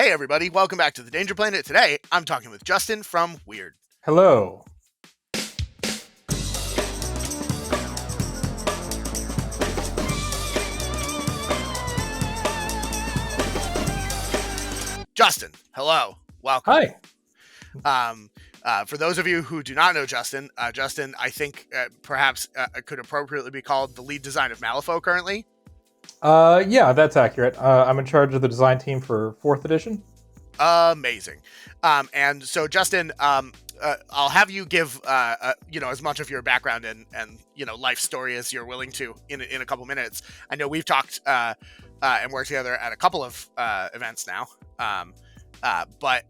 Hey everybody, welcome back to the Danger Planet. Today, I'm talking with Justin from Wyrd. Hello. Justin, hello, welcome. Hi. For those of you who do not know Justin, Justin, I think perhaps could appropriately be called the lead design of Malifaux currently. Yeah, that's accurate. I'm in charge of the design team for 4th edition. Amazing. And so, Justin, I'll have you give as much of your background and life story as you're willing to in a couple minutes. I know we've talked and worked together at a couple of events now, but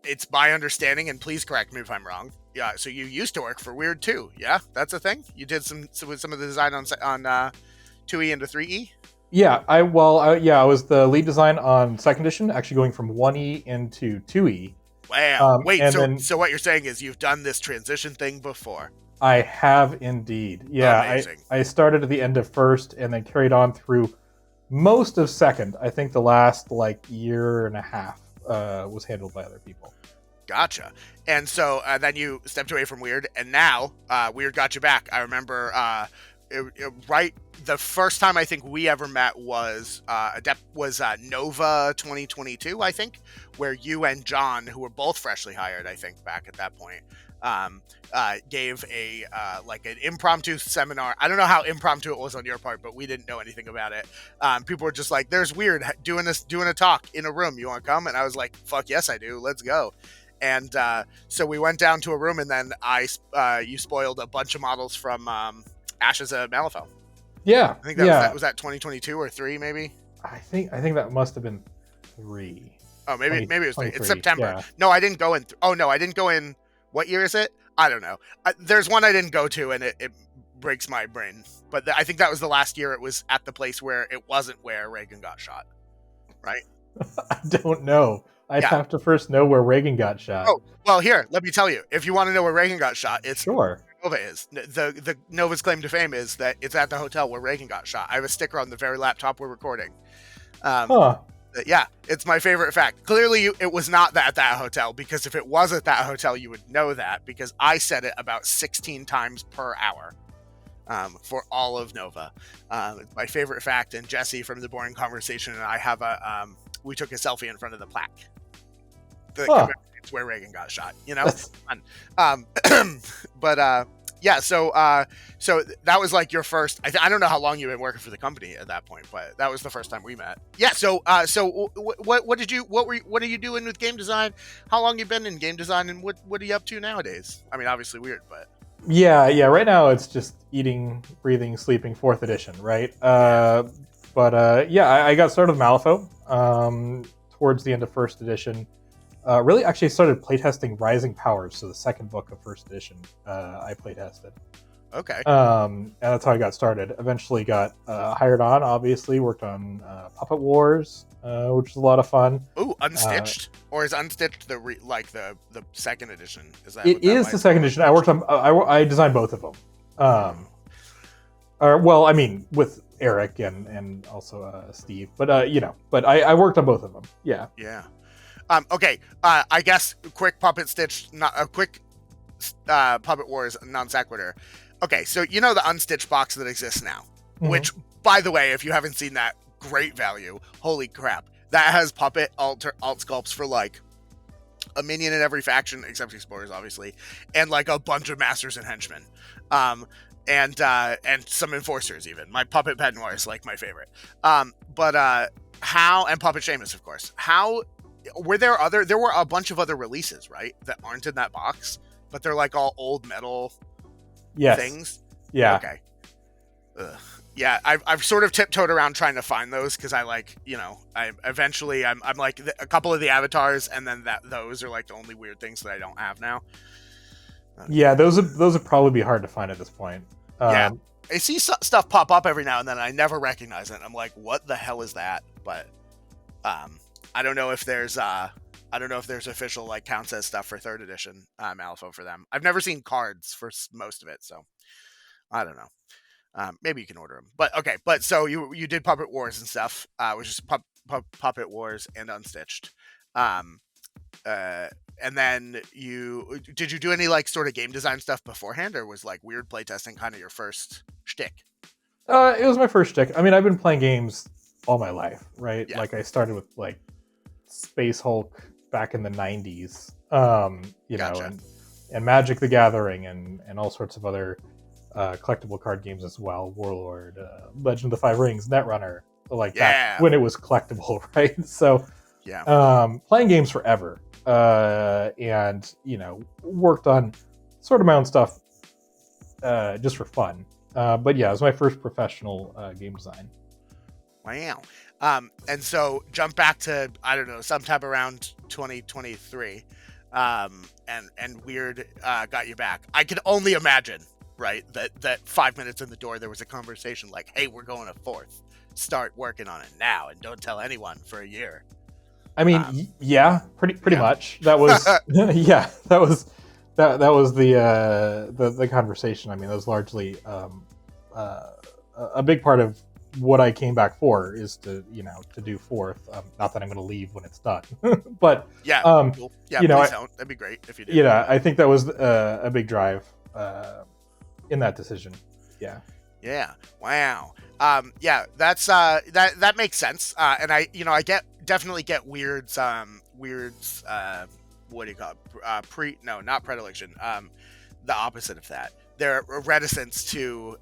it's my understanding, and please correct me if I'm wrong. Yeah, so you used to work for Wyrd too. Yeah, that's a thing. You did some of the design on 2E into 3E. Yeah, I was the lead design on 2nd edition, actually going from 1E into 2E. Wow. Wait, then so what you're saying is you've done this transition thing before? I have indeed. Yeah, Amazing. I started at the end of 1st and then carried on through most of 2nd. I think the last year and a half was handled by other people. Gotcha. And so then you stepped away from Wyrd, and now Wyrd got you back. I remember right the first time I think we ever met was Nova 2022, I think, where you and John, who were both freshly hired, I think, back at that point, gave a an impromptu seminar. I don't know how impromptu it was on your part, but we didn't know anything about it. People were just like, "There's Wyrd doing a talk in a room. You want to come?" And I was like, "Fuck yes, I do. Let's go." And so we went down to a room, and then you spoiled a bunch of models from Ashes of Malifaux. Yeah, I think that was that 2022 or 3 maybe. I think that must have been 3. Oh, maybe it was 3. It's September. Yeah. No, I didn't go in. Oh no, I didn't go in. What year is it? I don't know. There's one I didn't go to, and it breaks my brain. But I think that was the last year it was at the place where it wasn't where Reagan got shot, right? I don't know. I'd have to first know where Reagan got shot. Oh, well, here, let me tell you. If you want to know where Reagan got shot, it's sure. Nova is. The Nova's claim to fame is that it's at the hotel where Reagan got shot. I have a sticker on the very laptop we're recording. Yeah, it's my favorite fact. Clearly, it was not at that hotel, because if it was at that hotel, you would know that, because I said it about 16 times per hour for all of Nova. It's my favorite fact, and Jesse from The Boring Conversation and I have we took a selfie in front of the plaque. It's where Reagan got shot, It's fun. Yeah, so that was like your first. I don't know how long you've been working for the company at that point, but that was the first time we met. Yeah. So what are you doing with game design? How long you been in game design, and what are you up to nowadays? I mean, obviously Wyrd, but yeah. Right now it's just eating, breathing, sleeping 4th edition, right? I got started with Malifaux towards the end of 1st edition. Really, actually started playtesting Rising Powers, so the 2nd book of 1st edition. I playtested. Okay. And that's how I got started. Eventually got hired on. Obviously, worked on Puppet Wars, which was a lot of fun. Ooh, Unstitched, or is Unstitched the 2nd edition? Is that? It is the 2nd edition. I worked on. I designed both of them. With Eric and also Steve, but I worked on both of them. Yeah. Yeah. Okay. I guess quick Puppet Stitch, not a quick Puppet Wars non sequitur. Okay, so the Unstitched box that exists now, which, by the way, if you haven't seen that, great value. Holy crap. That has Puppet alt sculpts for a minion in every faction, except Explorers, obviously, and a bunch of Masters and Henchmen. And some Enforcers even. My Puppet Pet Noir is my favorite. And Puppet Seamus, of course. How there were a bunch of other releases, right, that aren't in that box, but they're all old metal things? Yeah. Okay. Yeah, I've sort of tiptoed around trying to find those, because I'm like a couple of the avatars, and then those are the only weird things that I don't have now. Yeah, those would probably be hard to find at this point. Yeah, I see stuff pop up every now and then. I never recognize it. I'm like, what the hell is that? But I don't know if there's official count says stuff for 3rd edition Malifaux for them. I've never seen cards for most of it, so I don't know. Maybe you can order them. But okay, so you did Puppet Wars and stuff, which is Puppet Wars and Unstitched. Um, and then did you do any like sort of game design stuff beforehand, or was like Wyrd playtesting kind of your first shtick? It was my first shtick. I mean, I've been playing games all my life, right? Yeah. Like I started with like Space Hulk back in the '90s, Gotcha. and Magic the Gathering, and all sorts of other collectible card games as well. Warlord, Legend of the Five Rings, Netrunner, like back Yeah. when it was collectible, right? So, Yeah. playing games forever, and worked on sort of my own stuff, just for fun. But yeah, it was my first professional game design. Wow. And so jump back to, I don't know, sometime around 2023, and Wyrd got you back. I can only imagine, right, that 5 minutes in the door there was a conversation like, "Hey, we're going to fourth. Start working on it now, and don't tell anyone for a year." I mean, yeah, pretty much. That was yeah, that was the conversation. I mean, that was largely a big part of what I came back for, is to do fourth. Not that I'm going to leave when it's done, but yeah, cool. Yeah, please don't. That'd be great if you did. Yeah, I think that was a big drive in that decision. Yeah. Yeah. Wow. Yeah, that's that makes sense. And I definitely get Wyrd's what do you call it? Not predilection. The opposite of that. Their reticence to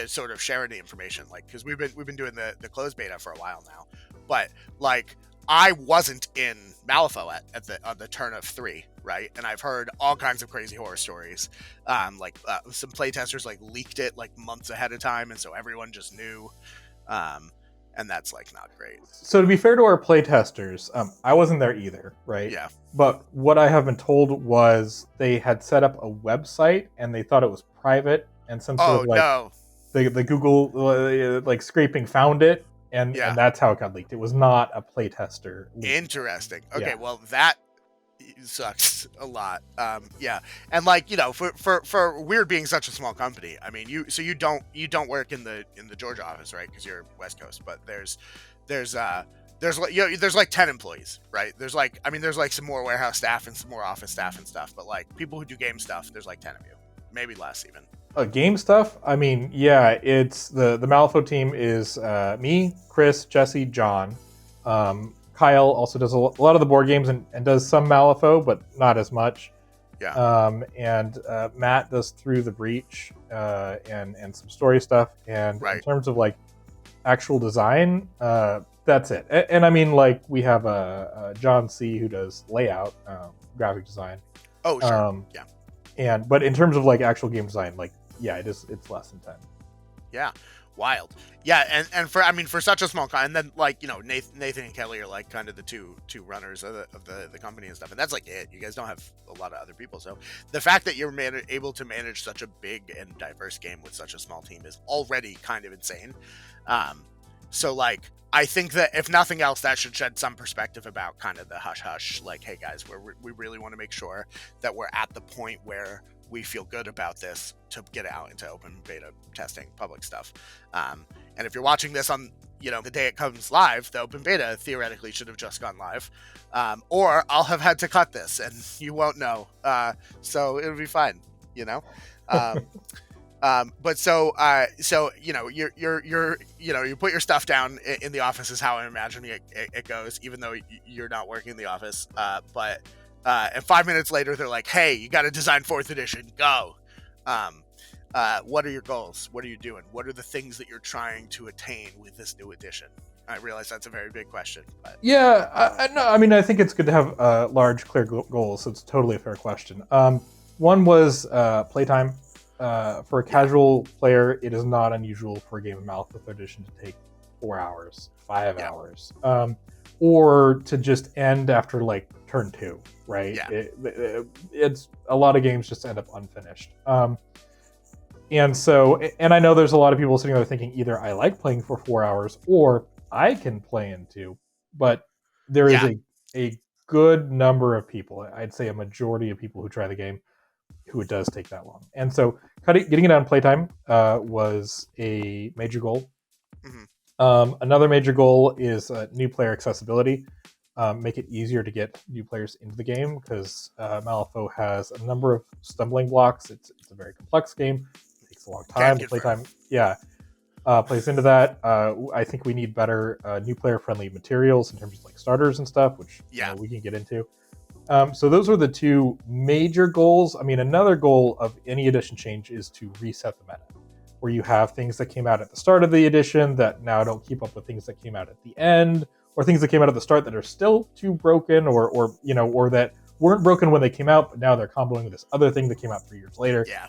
sort of share the information, like, because we've been doing the closed beta for a while now, but like I wasn't in Malifaux at the turn of 3, right? And I've heard all kinds of crazy horror stories. Some playtesters like leaked it like months ahead of time, and so everyone just knew. And that's like not great. So to be fair to our playtesters, I wasn't there either, right? Yeah. But what I have been told was they had set up a website and they thought it was private, and some sort of like no. the Google like scraping found it, and that's how it got leaked. It was not a playtester leak. Interesting. Okay, well that sucks a lot. Yeah, and like for Wyrd being such a small company, I mean, you don't work in the Georgia office, right? Because you're West Coast, but there's like 10 employees, right? There's like some more warehouse staff and some more office staff and stuff, but like people who do game stuff, there's like 10 of you, maybe less even. Game stuff? I mean, yeah, it's the Malifaux team is me, Chris, Jesse, John. Kyle also does a lot of the board games and does some Malifaux, but not as much. Yeah. And Matt does Through the Breach and some story stuff. And in terms of like actual design, that's it. And I mean, like, we have John C. who does layout, graphic design. Oh, sure. Yeah. But in terms of like actual game design, like, yeah, it's less than 10. Yeah. Wild. Yeah, and for such a small company, and then like Nathan and Kelly are like kind of the two runners of the company and stuff, and that's like it. You guys don't have a lot of other people, so the fact that you're able to manage such a big and diverse game with such a small team is already kind of insane. So like, I think that if nothing else, that should shed some perspective about kind of the hush hush. Like, hey guys, we really want to make sure that we're at the point where we feel good about this to get it out into open beta testing, public stuff. And if you're watching this on the day it comes live, the open beta theoretically should have just gone live, or I'll have had to cut this and you won't know. So it'll be fine, But so you put your stuff down in the office is how I imagine it goes, even though you're not working in the office. But and 5 minutes later, they're like, "Hey, you got to design 4th edition. Go." What are your goals? What are you doing? What are the things that you're trying to attain with this new edition? I realize that's a very big question. But. Yeah, no, I mean, I think it's good to have large, clear goals. So it's totally a fair question. One was playtime. For a casual player, it is not unusual for a game of Malifaux edition to take 4 hours, 5 hours, or to just end after like turn 2, right? Yeah. It's a lot of games just end up unfinished. And I know there's a lot of people sitting there thinking either I like playing for 4 hours or I can play in 2, but there is a good number of people, I'd say a majority of people who try the game, who it does take that long. And so getting it on playtime was a major goal. Mm-hmm. Another major goal is new player accessibility. Make it easier to get new players into the game because Malifaux has a number of stumbling blocks. It's a very complex game. It takes a long time. The playtime, plays into that. I think we need better new player friendly materials in terms of like starters and stuff, which we can get into. So those are the two major goals. I mean, another goal of any edition change is to reset the meta, where you have things that came out at the start of the edition that now don't keep up with things that came out at the end, or things that came out at the start that are still too broken, or that weren't broken when they came out, but now they're comboing with this other thing that came out 3 years later. Yeah.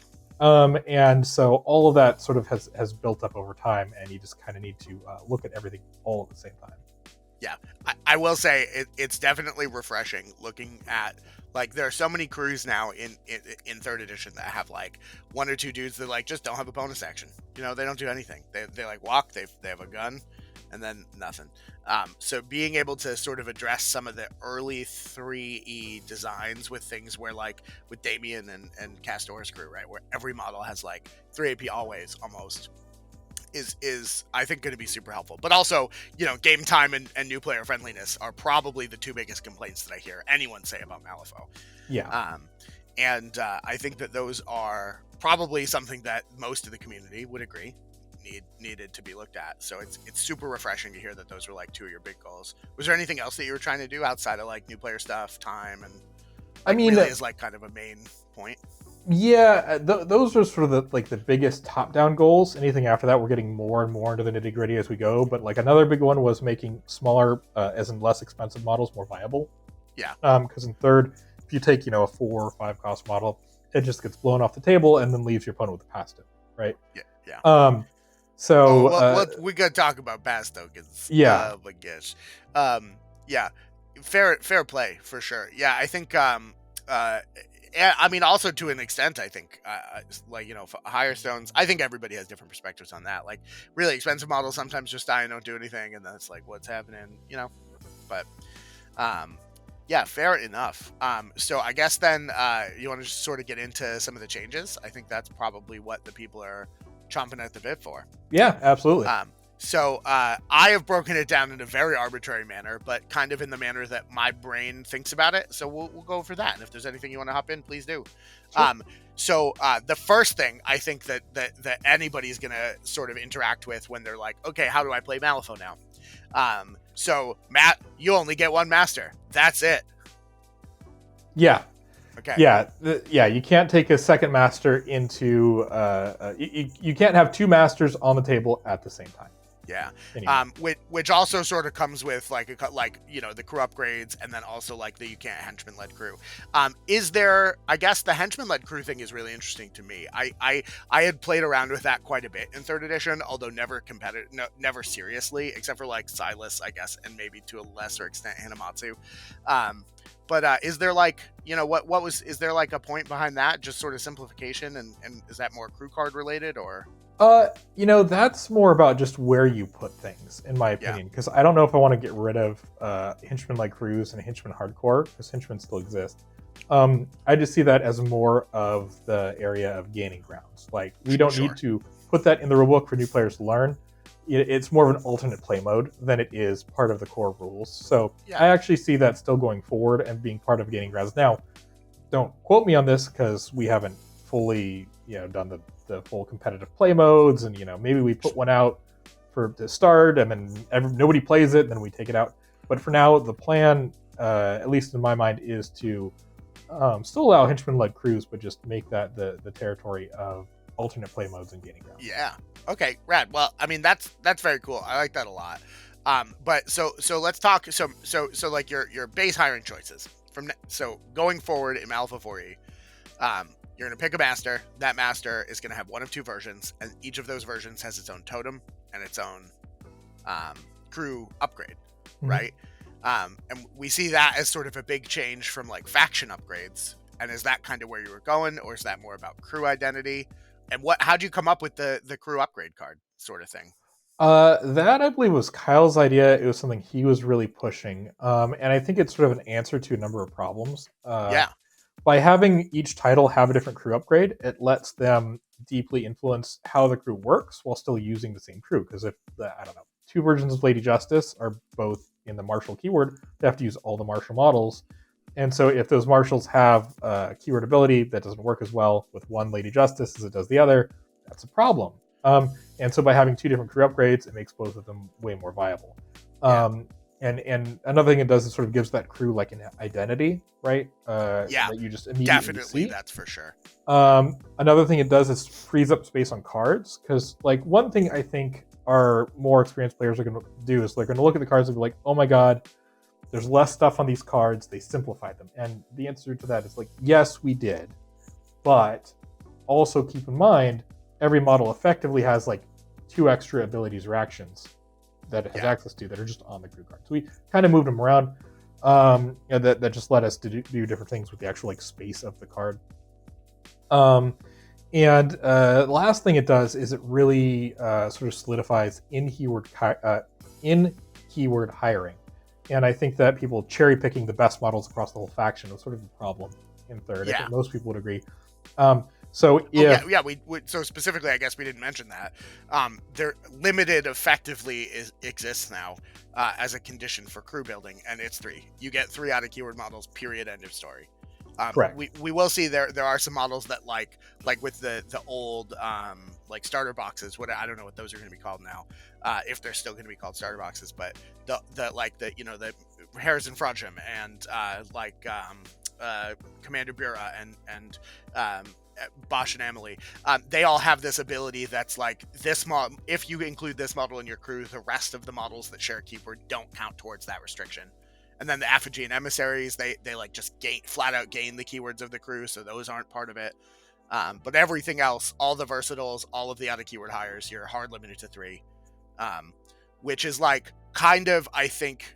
And so all of that sort of has built up over time, and you just kind of need to look at everything all at the same time. Yeah, I will say it's definitely refreshing looking at, like, there are so many crews now in 3rd edition that have like 1 or 2 dudes that like just don't have a bonus action. They don't do anything. They like walk. They have a gun, and then nothing. So being able to sort of address some of the early 3E designs with things where, like with Damien and Castor's crew, right, where every model has like 3 AP always almost. Is I think going to be super helpful. But also, game time and new player friendliness are probably the 2 biggest complaints that I hear anyone say about Malifaux. Yeah. And I think that those are probably something that most of the community would agree needed to be looked at. So it's super refreshing to hear that those were like 2 of your big goals. Was there anything else that you were trying to do outside of like new player stuff, time, and really is like kind of a main point? Yeah, those are sort of the biggest top-down goals. Anything after that, we're getting more and more into the nitty-gritty as we go. But like another big one was making smaller, as in less expensive models more viable. Yeah. Because in 3rd, if you take a 4 or 5 cost model, it just gets blown off the table and then leaves your opponent with a pass token, right? Yeah. So we gotta talk about pass tokens. Yeah. Oh my gosh. Yeah. Fair play for sure. Yeah, I think. I mean, also to an extent, I think, higher stones, I think everybody has different perspectives on that. Like, really expensive models sometimes just die and don't do anything, and then it's like, what's happening, But, yeah, fair enough. So I guess then you want to just sort of get into some of the changes. I think that's probably what the people are chomping at the bit for. Yeah, absolutely. So I have broken it down in a very arbitrary manner, but kind of in the manner that my brain thinks about it. So we'll go for that. And if there's anything you want to hop in, please do. Sure. So the first thing I think that anybody's going to sort of interact with when they're like, okay, how do I play Malifaux now? So Matt, you only get 1 master. That's it. Yeah. Okay. Yeah. You can't take a second master into. You can't have 2 masters on the table at the same time. Yeah. Anyway. Which also sort of comes with the crew upgrades, and then also like the you can't henchman led crew. Is there? I guess the henchman led crew thing is really interesting to me. I had played around with that quite a bit in 3rd edition, although never never seriously, except for like Silas, I guess, and maybe to a lesser extent Hinamatsu. But is there is there like a point behind that? Just sort of simplification, and is that more crew card related or? That's more about just where you put things, in my opinion, because I don't know if I want to get rid of henchman-like crews and henchman hardcore, because henchmen still exist. I just see that as more of the area of gaining grounds. Like, we don't need to put that in the rulebook for new players to learn. It's more of an alternate play mode than it is part of the core rules. So I actually see that still going forward and being part of gaining grounds. Now, don't quote me on this because we haven't fully done the full competitive play modes, and maybe we put one out to start and then nobody plays it, and then we take it out. But for now, the plan, at least in my mind, is to still allow henchman-led crews, but just make that the territory of alternate play modes and gaining grounds. Yeah. Okay. Rad. Well, I mean, that's very cool. I like that a lot. But so let's talk. So like your base hiring choices so going forward in Malifaux 4E, you're going to pick a master. That master is going to have 1 of 2 versions, and each of those versions has its own totem and its own crew upgrade, right? And we see that as sort of a big change from like faction upgrades. And is that kind of where you were going, or is that more about crew identity? And how'd you come up with the crew upgrade card sort of thing? That I believe was Kyle's idea. It was something he was really pushing, and I think it's sort of an answer to a number of problems. By having each title have a different crew upgrade, it lets them deeply influence how the crew works while still using the same crew. Because if two versions of Lady Justice are both in the martial keyword, they have to use all the martial models. And so if those marshals have a keyword ability that doesn't work as well with one Lady Justice as it does the other, that's a problem. And so by having two different crew upgrades, it makes both of them way more viable. And another thing it does is sort of gives that crew like an identity, right? That you just immediately definitely see. That's for sure. Another thing it does is frees up space on cards, because like one thing I think our more experienced players are going to do is they're going to look at the cards and be like, oh my god, there's less stuff on these cards, they simplified them. And the answer to that is like, yes, we did, but also keep in mind every model effectively has like 2 extra abilities or actions that it has access to that are just on the crew card. So we kind of moved them around, that just let us to do different things with the actual like space of the card. And the last thing it does is it really sort of solidifies in keyword hiring. And I think that people cherry picking the best models across the whole faction was sort of a problem in third. I think most people would agree. So so specifically, I guess we didn't mention that. They're limited effectively exists now as a condition for crew building, and it's 3. You get 3 out of keyword models, period, end of story. Correct. We will see there are some models that like with the old like starter boxes. What I don't know what those are going to be called now, if they're still going to be called starter boxes. But the Harrison Frodsham and Commander Bura and Bosch and Emily, they all have this ability that's like this model. If you include this model in your crew, the rest of the models that share a keyword don't count towards that restriction. And then the effigy and emissaries, they like just flat out gain the keywords of the crew, so those aren't part of it. But everything else, all the versatiles, all of the out of keyword hires, you're hard limited to 3, which is like kind of, I think,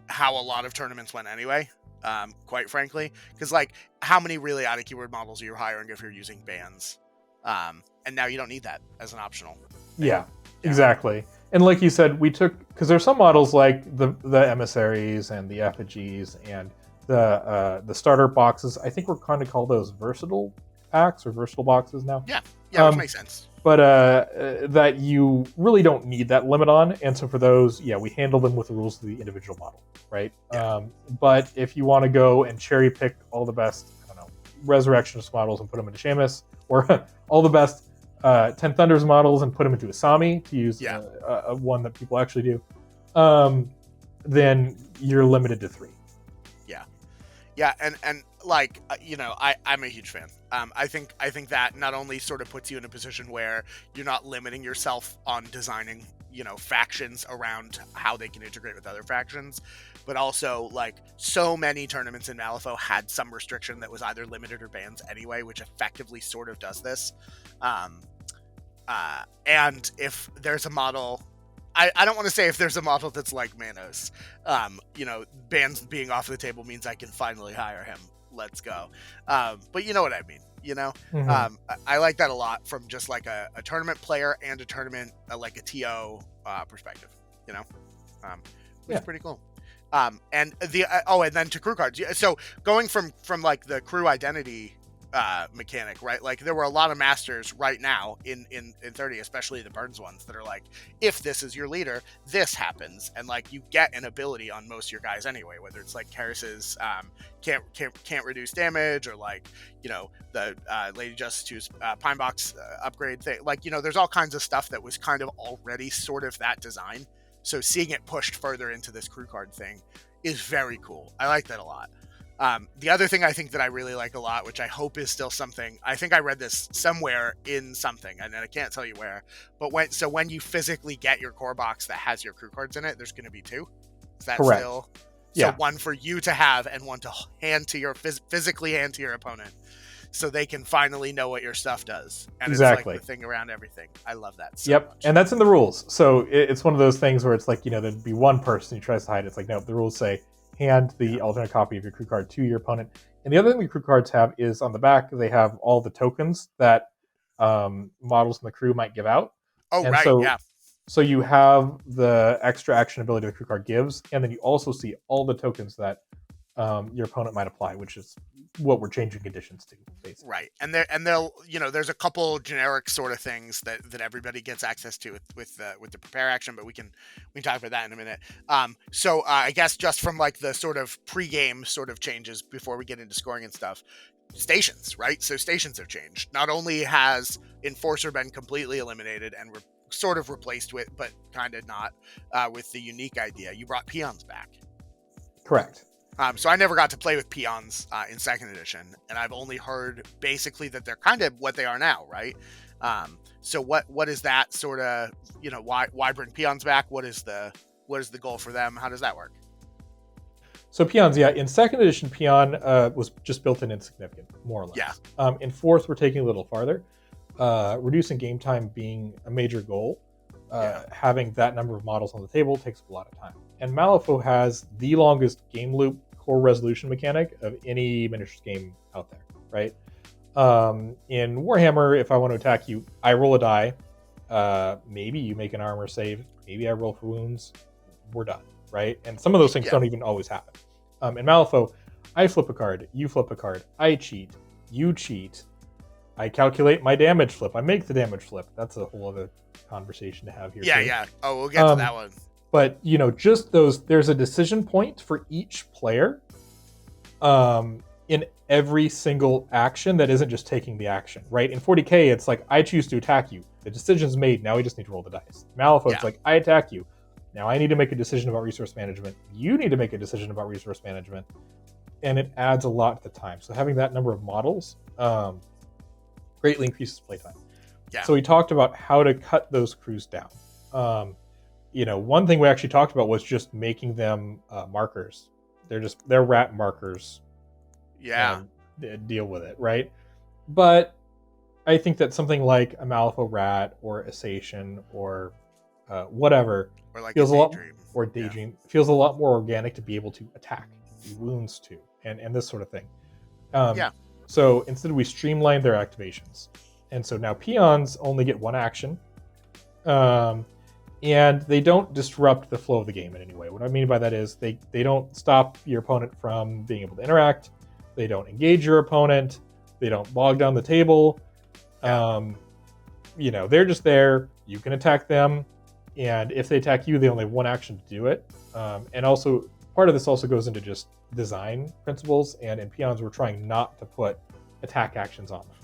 how a lot of tournaments went anyway. Quite frankly, because like how many really out of keyword models are you hiring if you're using bans? And now you don't need that as an optional. Yeah, exactly. And like you said, we took, because there's some models like the emissaries and the effigies and the starter boxes. I think we're kind of call those versatile packs or versatile boxes now. Yeah, which makes sense. But that you really don't need that limit on, and so for those, we handle them with the rules of the individual model, right? Yeah. But if you want to go and cherry pick all the best, I don't know, Resurrectionist models and put them into Seamus, or all the best 10 Thunders models and put them into Asami to use one that people actually do, then you're limited to 3. Yeah, and like I'm a huge fan. I think that not only sort of puts you in a position where you're not limiting yourself on designing factions around how they can integrate with other factions, but also like so many tournaments in Malifaux had some restriction that was either limited or bans anyway, which effectively sort of does this. And if there's a model, I don't want to say if there's a model that's like Manos, bans being off the table means I can finally hire him. Let's go. But you know what I mean, Mm-hmm. I like that a lot from just like a tournament player and a tournament, like a TO perspective, which is pretty cool. And and then to crew cards. So going from like the crew identity mechanic, right? Like there were a lot of masters right now in 30, especially the Burns ones, that are like, if this is your leader, this happens, and like you get an ability on most of your guys anyway, whether it's like Karis's can't reduce damage, or like the Lady Justice 2's Pine Box upgrade thing. Like there's all kinds of stuff that was kind of already sort of that design. So seeing it pushed further into this crew card thing is very cool. I like that a lot. The other thing I think that I really like a lot, which I hope is still something, I think I read this somewhere in something, and I can't tell you where, but when you physically get your core box that has your crew cards in it, there's going to be 2. Is that correct? Still? So one for you to have and one to hand to your physically hand to your opponent, so they can finally know what your stuff does. And exactly. It's like the thing around everything. I love that so much. And that's in the rules. So it's one of those things where it's like, there'd be one person who tries to hide it. It's like, no, the rules say hand the alternate copy of your crew card to your opponent. And the other thing the crew cards have is on the back, they have all the tokens that models in the crew might give out. Oh, and right, So you have the extra action ability the crew card gives, and then you also see all the tokens that your opponent might apply, which is what we're changing conditions to, basically. Right, and they'll there's a couple generic sort of things that everybody gets access to with the prepare action, but we can talk about that in a minute. So I guess just from like the sort of pregame sort of changes before we get into scoring and stuff, stations, right? So stations have changed. Not only has Enforcer been completely eliminated and we're sort of replaced with, but kind of not, with the unique idea, you brought peons back. Correct. So I never got to play with peons in second edition, and I've only heard basically that they're kind of what they are now, right? So what is that sort of, why bring peons back? What is the goal for them? How does that work? So peons, yeah, in second edition, peon was just built in insignificant, more or less. Yeah. In fourth, we're taking a little farther, reducing game time being a major goal. Having that number of models on the table takes a lot of time. And Malifaux has the longest game loop core resolution mechanic of any miniatures game out there, right? In Warhammer, if I want to attack you, I roll a die. Maybe you make an armor save. Maybe I roll for wounds. We're done, right? And some of those things don't even always happen. In Malifaux, I flip a card, you flip a card, I cheat, you cheat, I calculate my damage flip, I make the damage flip. That's a whole other conversation to have here. Yeah. Oh, we'll get to that one. But, just those, there's a decision point for each player in every single action that isn't just taking the action, right? In 40K, it's like, I choose to attack you. The decision's made, now we just need to roll the dice. Malifaux, it's like, I attack you. Now I need to make a decision about resource management. You need to make a decision about resource management. And it adds a lot to the time. So having that number of models greatly increases playtime. Yeah. So we talked about how to cut those crews down. One thing we actually talked about was just making them markers. They're rat markers. Yeah. Deal with it, right? But I think that something like a Malifaux rat or a Sation or whatever or like feels a lot, or daydream feels a lot more organic to be able to attack, do wounds to, and this sort of thing. So instead we streamlined their activations, and so now peons only get one action, and they don't disrupt the flow of the game in any way. What I mean by that is they don't stop your opponent from being able to interact. They don't engage your opponent. They don't bog down the table. They're just there. You can attack them. And if they attack you, they only have one action to do it. And also, part of this also goes into just design principles. And in peons, we're trying not to put attack actions on them,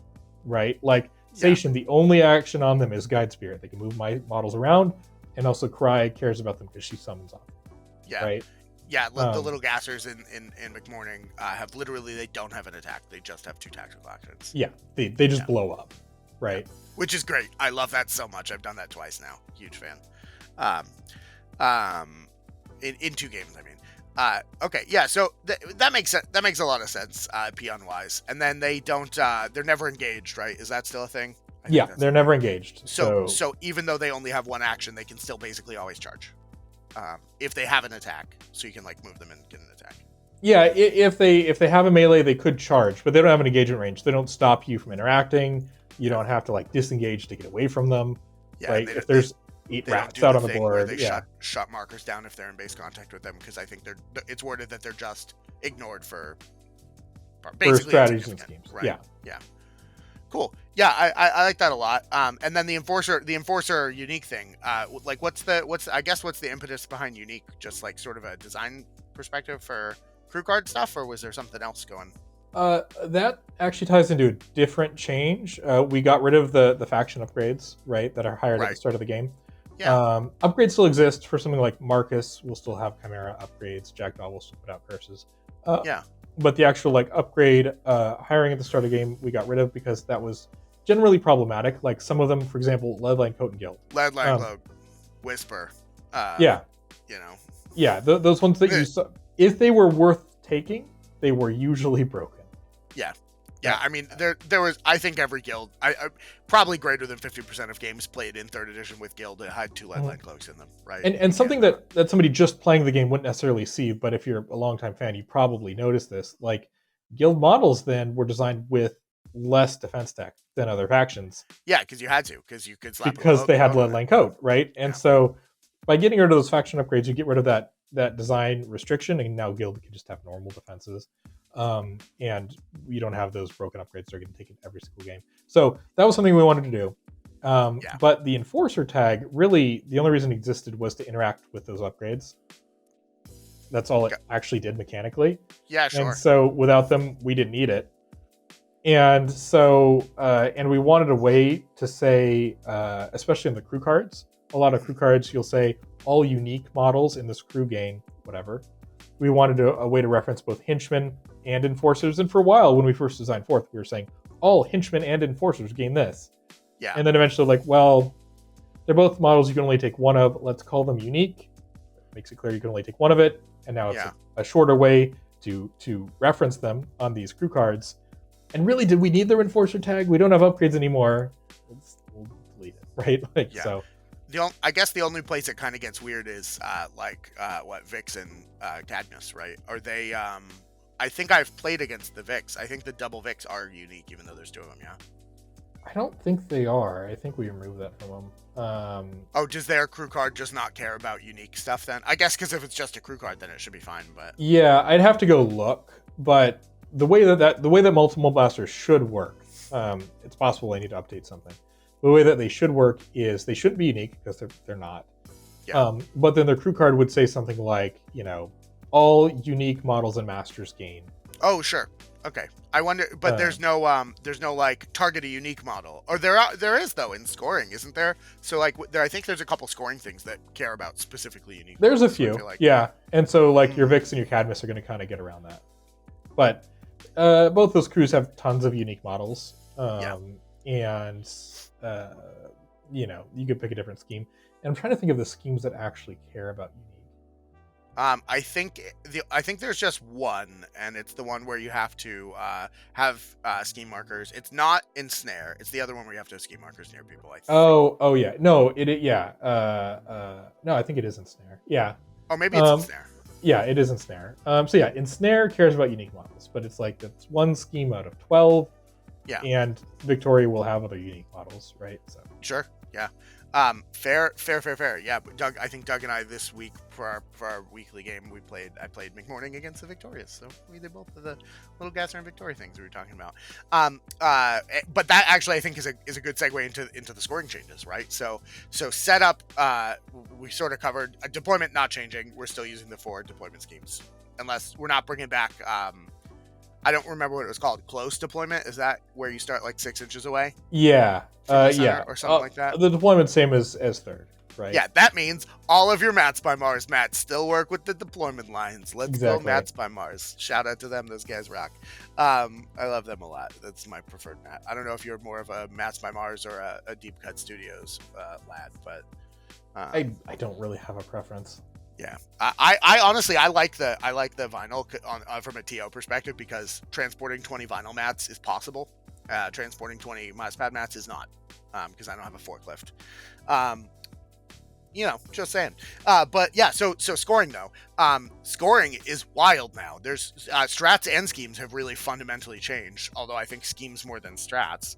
right? Like Station, the only action on them is Guide Spirit. They can move my models around. And also, Cry cares about them because she summons off. Yeah. Right? Yeah, the little gassers in McMorning have they don't have an attack. They just have two tactical actions. Yeah, they just blow up, right? Yeah. Which is great. I love that so much. I've done that twice now. Huge fan. In two games, I mean. Okay, yeah. So that makes sense. That makes a lot of sense, peon wise. And then they don't. They're never engaged, right? Is that still a thing? Yeah, they're never engaged. So even though they only have one action, they can still basically always charge. If they have an attack, so you can like move them and get an attack. Yeah, if they have a melee, they could charge, but they don't have an engagement range. They don't stop you from interacting. You don't have to like disengage to get away from them. Yeah, like if there's 8 rats out on the board, they shut markers down if they're in base contact with them, because I think it's worded that they're just ignored for strategies and schemes. Right? Yeah. Cool. Yeah, I like that a lot. And then the enforcer unique thing. Like what's the impetus behind unique? Just like sort of a design perspective for crew card stuff, or was there something else going? That actually ties into a different change. We got rid of the faction upgrades, right, that are hired at the start of the game. Yeah. Upgrades still exist for something like Marcus. We'll still have Chimera upgrades. Jackdaw will still put out curses. But the actual like upgrade hiring at the start of the game, we got rid of because that was generally problematic. Like some of them, for example, Leadline Coat and Guild. Leadline Coat, Whisper. Yeah. Yeah, those ones that you saw, if they were worth taking, they were usually broken. Yeah, I mean, there was, I think every guild, I probably greater than 50% of games played in 3rd edition with guild that had 2 Leadline Cloaks in them, right? And something that somebody just playing the game wouldn't necessarily see, but if you're a longtime fan, you probably noticed this. Like, guild models then were designed with less defense tech than other factions. Yeah, because you had to, because you could slap because they had Leadline Coat, right? And so by getting rid of those faction upgrades, you get rid of that that design restriction, and now Guild can just have normal defenses. And you don't have those broken upgrades that are getting taken every single game. So that was something we wanted to do. But the Enforcer tag, really, the only reason it existed was to interact with those upgrades. That's all it actually did mechanically. Yeah, sure. And so without them, we didn't need it. And so, and we wanted a way to say, especially in the crew cards, a lot of crew cards, you'll say all unique models in this crew gain, whatever. We wanted a way to reference both henchmen and enforcers. And for a while, when we first designed Fourth, we were saying all henchmen and enforcers gain this. Yeah. And then eventually, like, well, they're both models you can only take one of. Let's call them unique. Makes it clear you can only take one of it. And now it's a shorter way to reference them on these crew cards. And really, did we need the Enforcer tag? We don't have upgrades anymore. We'll delete it, right? Like, so. I guess the only place it kind of gets weird is Vix and Cadmus, right? Are they? I think I've played against the Vix. I think the double Vix are unique, even though there's two of them. Yeah. I don't think they are. I think we removed that from them. Does their crew card just not care about unique stuff then? I guess because if it's just a crew card, then it should be fine. But yeah, I'd have to go look. But the way that multiple blasters should work, it's possible I need to update something. The way that they should work is they shouldn't be unique because they're not. Yeah. But then their crew card would say something like, all unique models and masters gain. Oh, sure. Okay. I wonder, but there's no like target a unique model, or there is though in scoring, isn't there? So like I think there's a couple scoring things that care about specifically unique. There's models, a few, yeah. And so like your Vix and your Cadmus are going to kind of get around that. But both those crews have tons of unique models, and you could pick a different scheme. And I'm trying to think of the schemes that actually care about unique. I think there's just one, and it's the one where you have to have scheme markers. It's not Ensnare. It's the other one where you have to have scheme markers near people. I think. Oh yeah. No, yeah. No, I think it is Ensnare. Yeah. Oh, maybe it's Ensnare. Yeah, it is Ensnare. So yeah, Ensnare cares about unique models, but it's like it's one scheme out of 12. Yeah. And Victoria will have other unique models, right? So sure. Yeah. Fair. Yeah, but I think Doug and I this week for our weekly game I played McMorning against the Victorious, so we did both of the little Gasser and Victoria things we were talking about. But that actually I think is a good segue into the scoring changes, right? So setup, we sort of covered deployment not changing. We're still using the 4 deployment schemes unless we're not bringing back. I don't remember what it was called. Close deployment? Is that where you start like 6 inches away? Yeah. Yeah. Or something like that? The deployment's same as third, right? Yeah, that means all of your Mats by Mars mats still work with the deployment lines. Let's go Mats by Mars. Shout out to them. Those guys rock. I love them a lot. That's my preferred mat. I don't know if you're more of a Mats by Mars or a Deep Cut Studios lad, but... I don't really have a preference. Yeah, I honestly I like the vinyl from a TO perspective because transporting 20 vinyl mats is possible. Transporting 20 mousepad mats is not, because I don't have a forklift. Just saying. But yeah, so scoring though, scoring is wild now. There's strats and schemes have really fundamentally changed. Although I think schemes more than strats.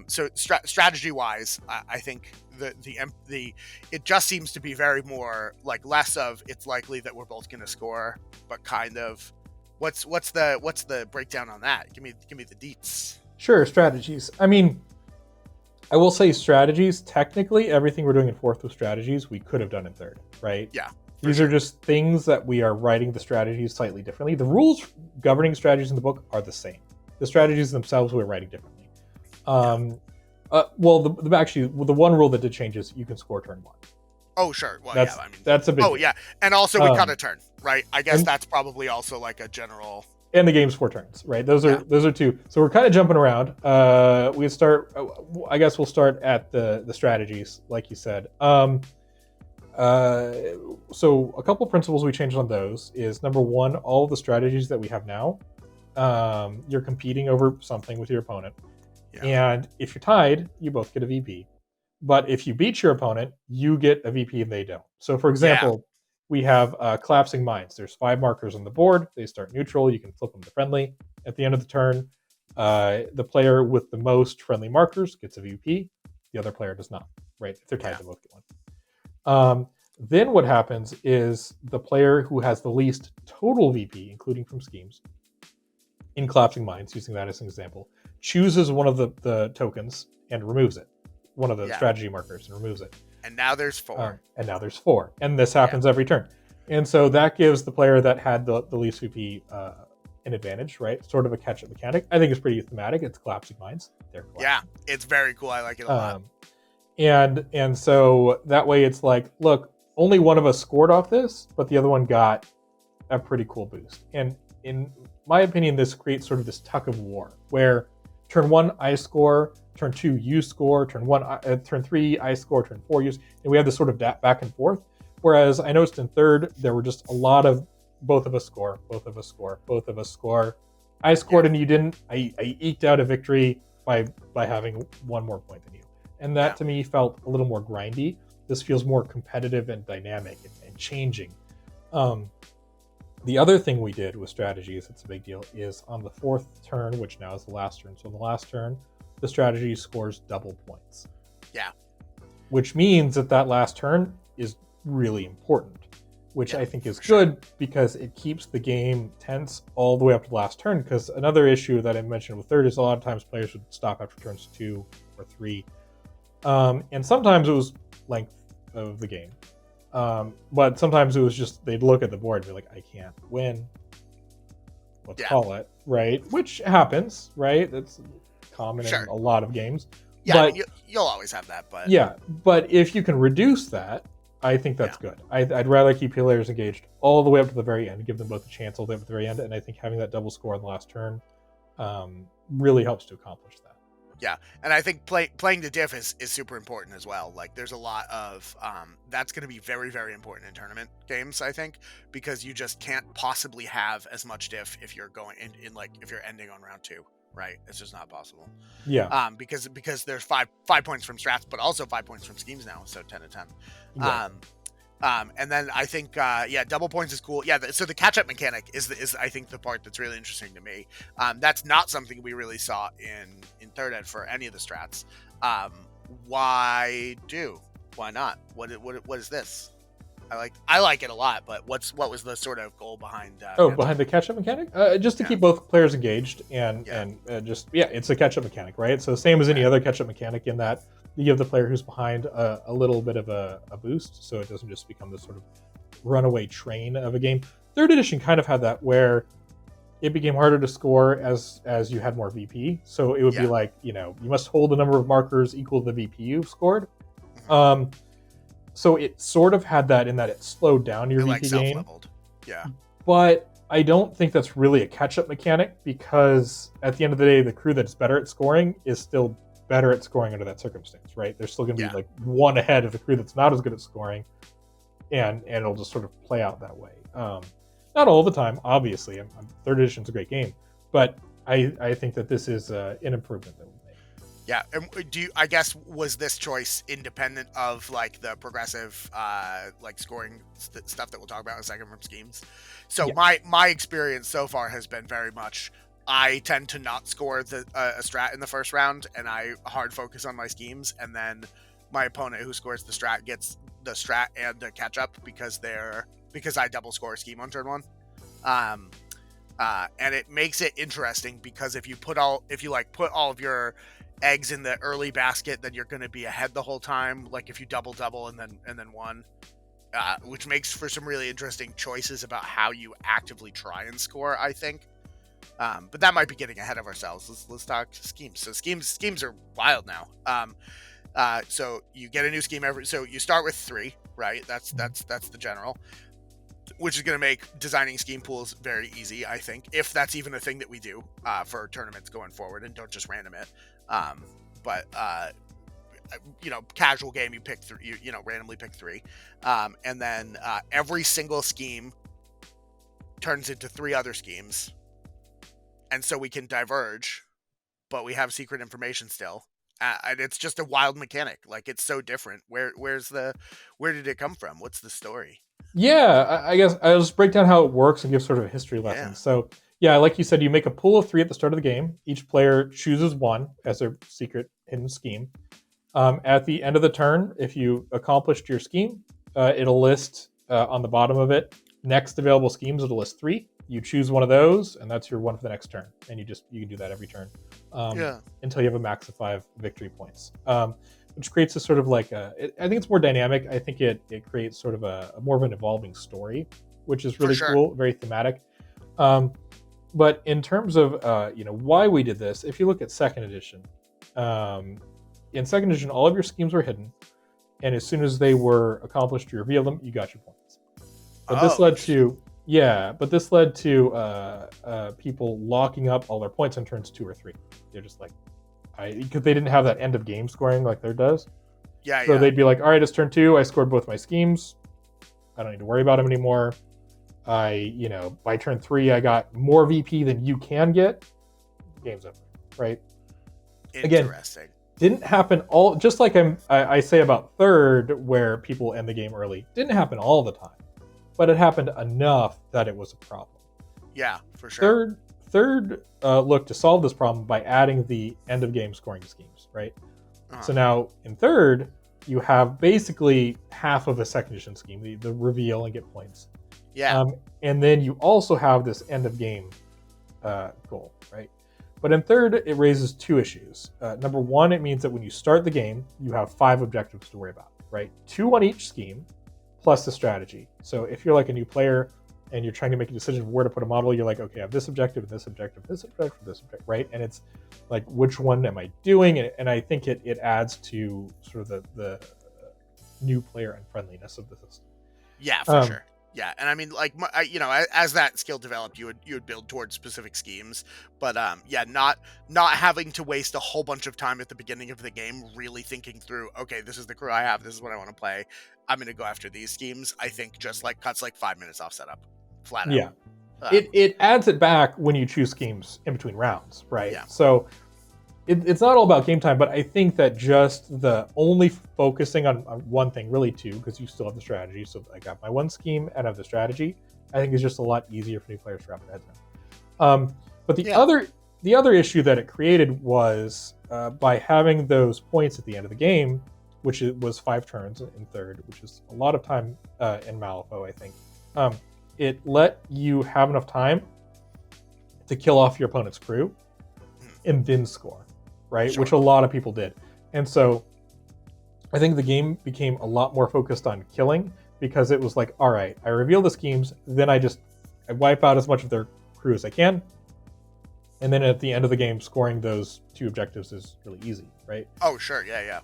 So strategy wise, I think the it just seems to be very more like less of it's likely that we're both going to score, but kind of what's the breakdown on that? Give me the deets. Sure, strategies. I mean, I will say strategies. Technically, everything we're doing in fourth with strategies, we could have done in third, right? Yeah. These are just things that we are writing the strategies slightly differently. The rules governing strategies in the book are the same. The strategies themselves we're writing differently. The one rule that did change is you can score turn 1. Oh, sure. Well, that's a big deal. Yeah. And also we cut a turn, right? I guess that's probably also like a general... And the game's 4 turns, right? Those are 2. So we're kind of jumping around. We start... I guess we'll start at the strategies, like you said. So a couple principles we changed on those is, number 1, all of the strategies that we have now, you're competing over something with your opponent. Yeah. And if you're tied, you both get a VP. But if you beat your opponent, you get a VP and they don't. So for example, we have collapsing mines. There's 5 markers on the board. They start neutral. You can flip them to friendly. At the end of the turn, the player with the most friendly markers gets a VP. The other player does not, right? If they're tied, they both get one. Then what happens is the player who has the least total VP, including from schemes, in Collapsing Minds, using that as an example, chooses one of the tokens and removes it, one of the strategy markers, and removes it. And now there's 4. And now there's 4. And this happens every turn. And so that gives the player that had the least VP an advantage, right? Sort of a catch-up mechanic. I think it's pretty thematic. It's Collapsing Minds. Yeah, it's very cool. I like it a lot. And so that way it's like, look, only one of us scored off this, but the other one got a pretty cool boost. And in my opinion, this creates sort of this tug of war where turn 1 I score, turn 2 you score, turn 3 I score, turn 4 you, and we have this sort of back and forth. Whereas I noticed in third there were just a lot of both of us score, both of us score, both of us score. I scored and you didn't. I eked out a victory by having one more point than you, and that to me felt a little more grindy. This feels more competitive and dynamic and changing. The other thing we did with strategies, it's a big deal, is on the 4th turn, which now is the last turn. So on the last turn, the strategy scores double points. Yeah. Which means that last turn is really important, which I think is good because it keeps the game tense all the way up to the last turn. Because another issue that I mentioned with third is a lot of times players would stop after turns 2 or 3. And sometimes it was length of the game. But sometimes it was just they'd look at the board and be like, I can't win. Let's call it, right? Which happens, right? That's common in a lot of games. Yeah, but, I mean, you'll always have that, but but if you can reduce that, I think that's good. I'd rather keep players engaged all the way up to the very end, give them both a chance all the way up to the very end, and I think having that double score on the last turn really helps to accomplish that. Yeah, and I think playing the diff is super important as well. Like, there's a lot of that's going to be very, very important in tournament games, I think, because you just can't possibly have as much diff if you're going in like if you're ending on round 2, right? It's just not possible. Yeah. Because there's 5 points from strats, but also 5 points from schemes now, so 10 to 10. Right. And then I think, double points is cool. Yeah, so the catch-up mechanic is I think the part that's really interesting to me. That's not something we really saw in third ed for any of the strats. Why not? What is this? I like it a lot, but what was the sort of goal behind? Behind the catch-up mechanic, just to keep both players engaged and it's a catch-up mechanic, right? So same as any other catch-up mechanic in that you give the player who's behind a little bit of a boost, so it doesn't just become this sort of runaway train of a game. Third edition kind of had that where it became harder to score as you had more VP. So it would be like, you must hold the number of markers equal to the VP you've scored. So it sort of had that in that it slowed down your VP gain. Yeah. But I don't think that's really a catch-up mechanic because at the end of the day, the crew that's better at scoring is still better at scoring under that circumstance, right? They're still going to be like one ahead of the crew that's not as good at scoring, and it'll just sort of play out that way. Not all the time, obviously. Third edition's a great game, but I think that this is an improvement that we made. Yeah, and I guess was this choice independent of like the progressive like scoring stuff that we'll talk about in a second from schemes? So my experience so far has been very much I tend to not score a strat in the first round, and I hard focus on my schemes, and then my opponent who scores the strat gets the strat and the catch up because I double score a scheme on turn 1. And it makes it interesting because if you put all of your eggs in the early basket, then you're going to be ahead the whole time. Like if you double and then one, which makes for some really interesting choices about how you actively try and score, I think. But that might be getting ahead of ourselves. Let's talk schemes. So schemes are wild now. So you get a new scheme so you start with 3, right? That's the general, which is going to make designing scheme pools very easy, I think, if that's even a thing that we do for tournaments going forward and don't just random it. But casual game, you pick 3, you randomly pick 3, and then every single scheme turns into 3 other schemes. And so we can diverge, but we have secret information still. And it's just a wild mechanic. Like, it's so different. Where did it come from? What's the story? Yeah, I guess I'll just break down how it works and give sort of a history lesson. Yeah. So, like you said, you make a pool of 3 at the start of the game. Each player chooses 1 as their secret hidden scheme. At the end of the turn, if you accomplished your scheme, it'll list on the bottom of it, next available schemes, it'll list 3. You choose one of those, and that's your one for the next turn. And you can do that every turn until you have a max of 5 victory points, which creates a sort of like I think it's more dynamic. I think it creates sort of a more of an evolving story, which is really cool, very thematic. But in terms of why we did this, if you look at second edition, in second edition, all of your schemes were hidden, and as soon as they were accomplished, you reveal them, you got your points. But this led to people locking up all their points on turns 2 or 3. They're just like, because they didn't have that end of game scoring like there does. So they'd be like, all right, it's turn 2. I scored both my schemes. I don't need to worry about them anymore. By turn 3, I got more VP than you can get. Game's over, right? Interesting. Again, didn't happen just like I say about third, where people end the game early. Didn't happen all the time, but it happened enough that it was a problem. Yeah, for sure. Third looked to solve this problem by adding the end of game scoring schemes, right? So now in third, you have basically half of a second edition scheme, the reveal and get points. Yeah. And then you also have this end of game goal, right? But in third, it raises 2 issues. Number 1, it means that when you start the game, you have 5 objectives to worry about, right? 2 on each scheme, plus the strategy. So if you're like a new player and you're trying to make a decision of where to put a model, you're like, okay, I have this objective, this objective, this objective, this objective, right? And it's like, which one am I doing? And I think it adds to sort of the new player unfriendliness of the system. Yeah, for sure. Yeah, and I mean, like, as that skill developed, you would build towards specific schemes, but not having to waste a whole bunch of time at the beginning of the game really thinking through, okay, this is the crew I have, this is what I want to play, I'm going to go after these schemes. I think just like cuts like 5 minutes off setup, flat out. Yeah, it adds it back when you choose schemes in between rounds, right? Yeah. So it's not all about game time, but I think that just the only focusing on one thing, really 2, because you still have the strategy. So I got my one scheme and I have the strategy. I think it's just a lot easier for new players to wrap their heads around. But the other issue that it created was by having those points at the end of the game, which was 5 turns in third, which is a lot of time in Malifaux, I think. It let you have enough time to kill off your opponent's crew and then score. Right, sure. Which a lot of people did. And so I think the game became a lot more focused on killing, because it was like, all right, I reveal the schemes, then I wipe out as much of their crew as I can, and then at the end of the game, scoring those 2 objectives is really easy, right? Oh, sure, yeah.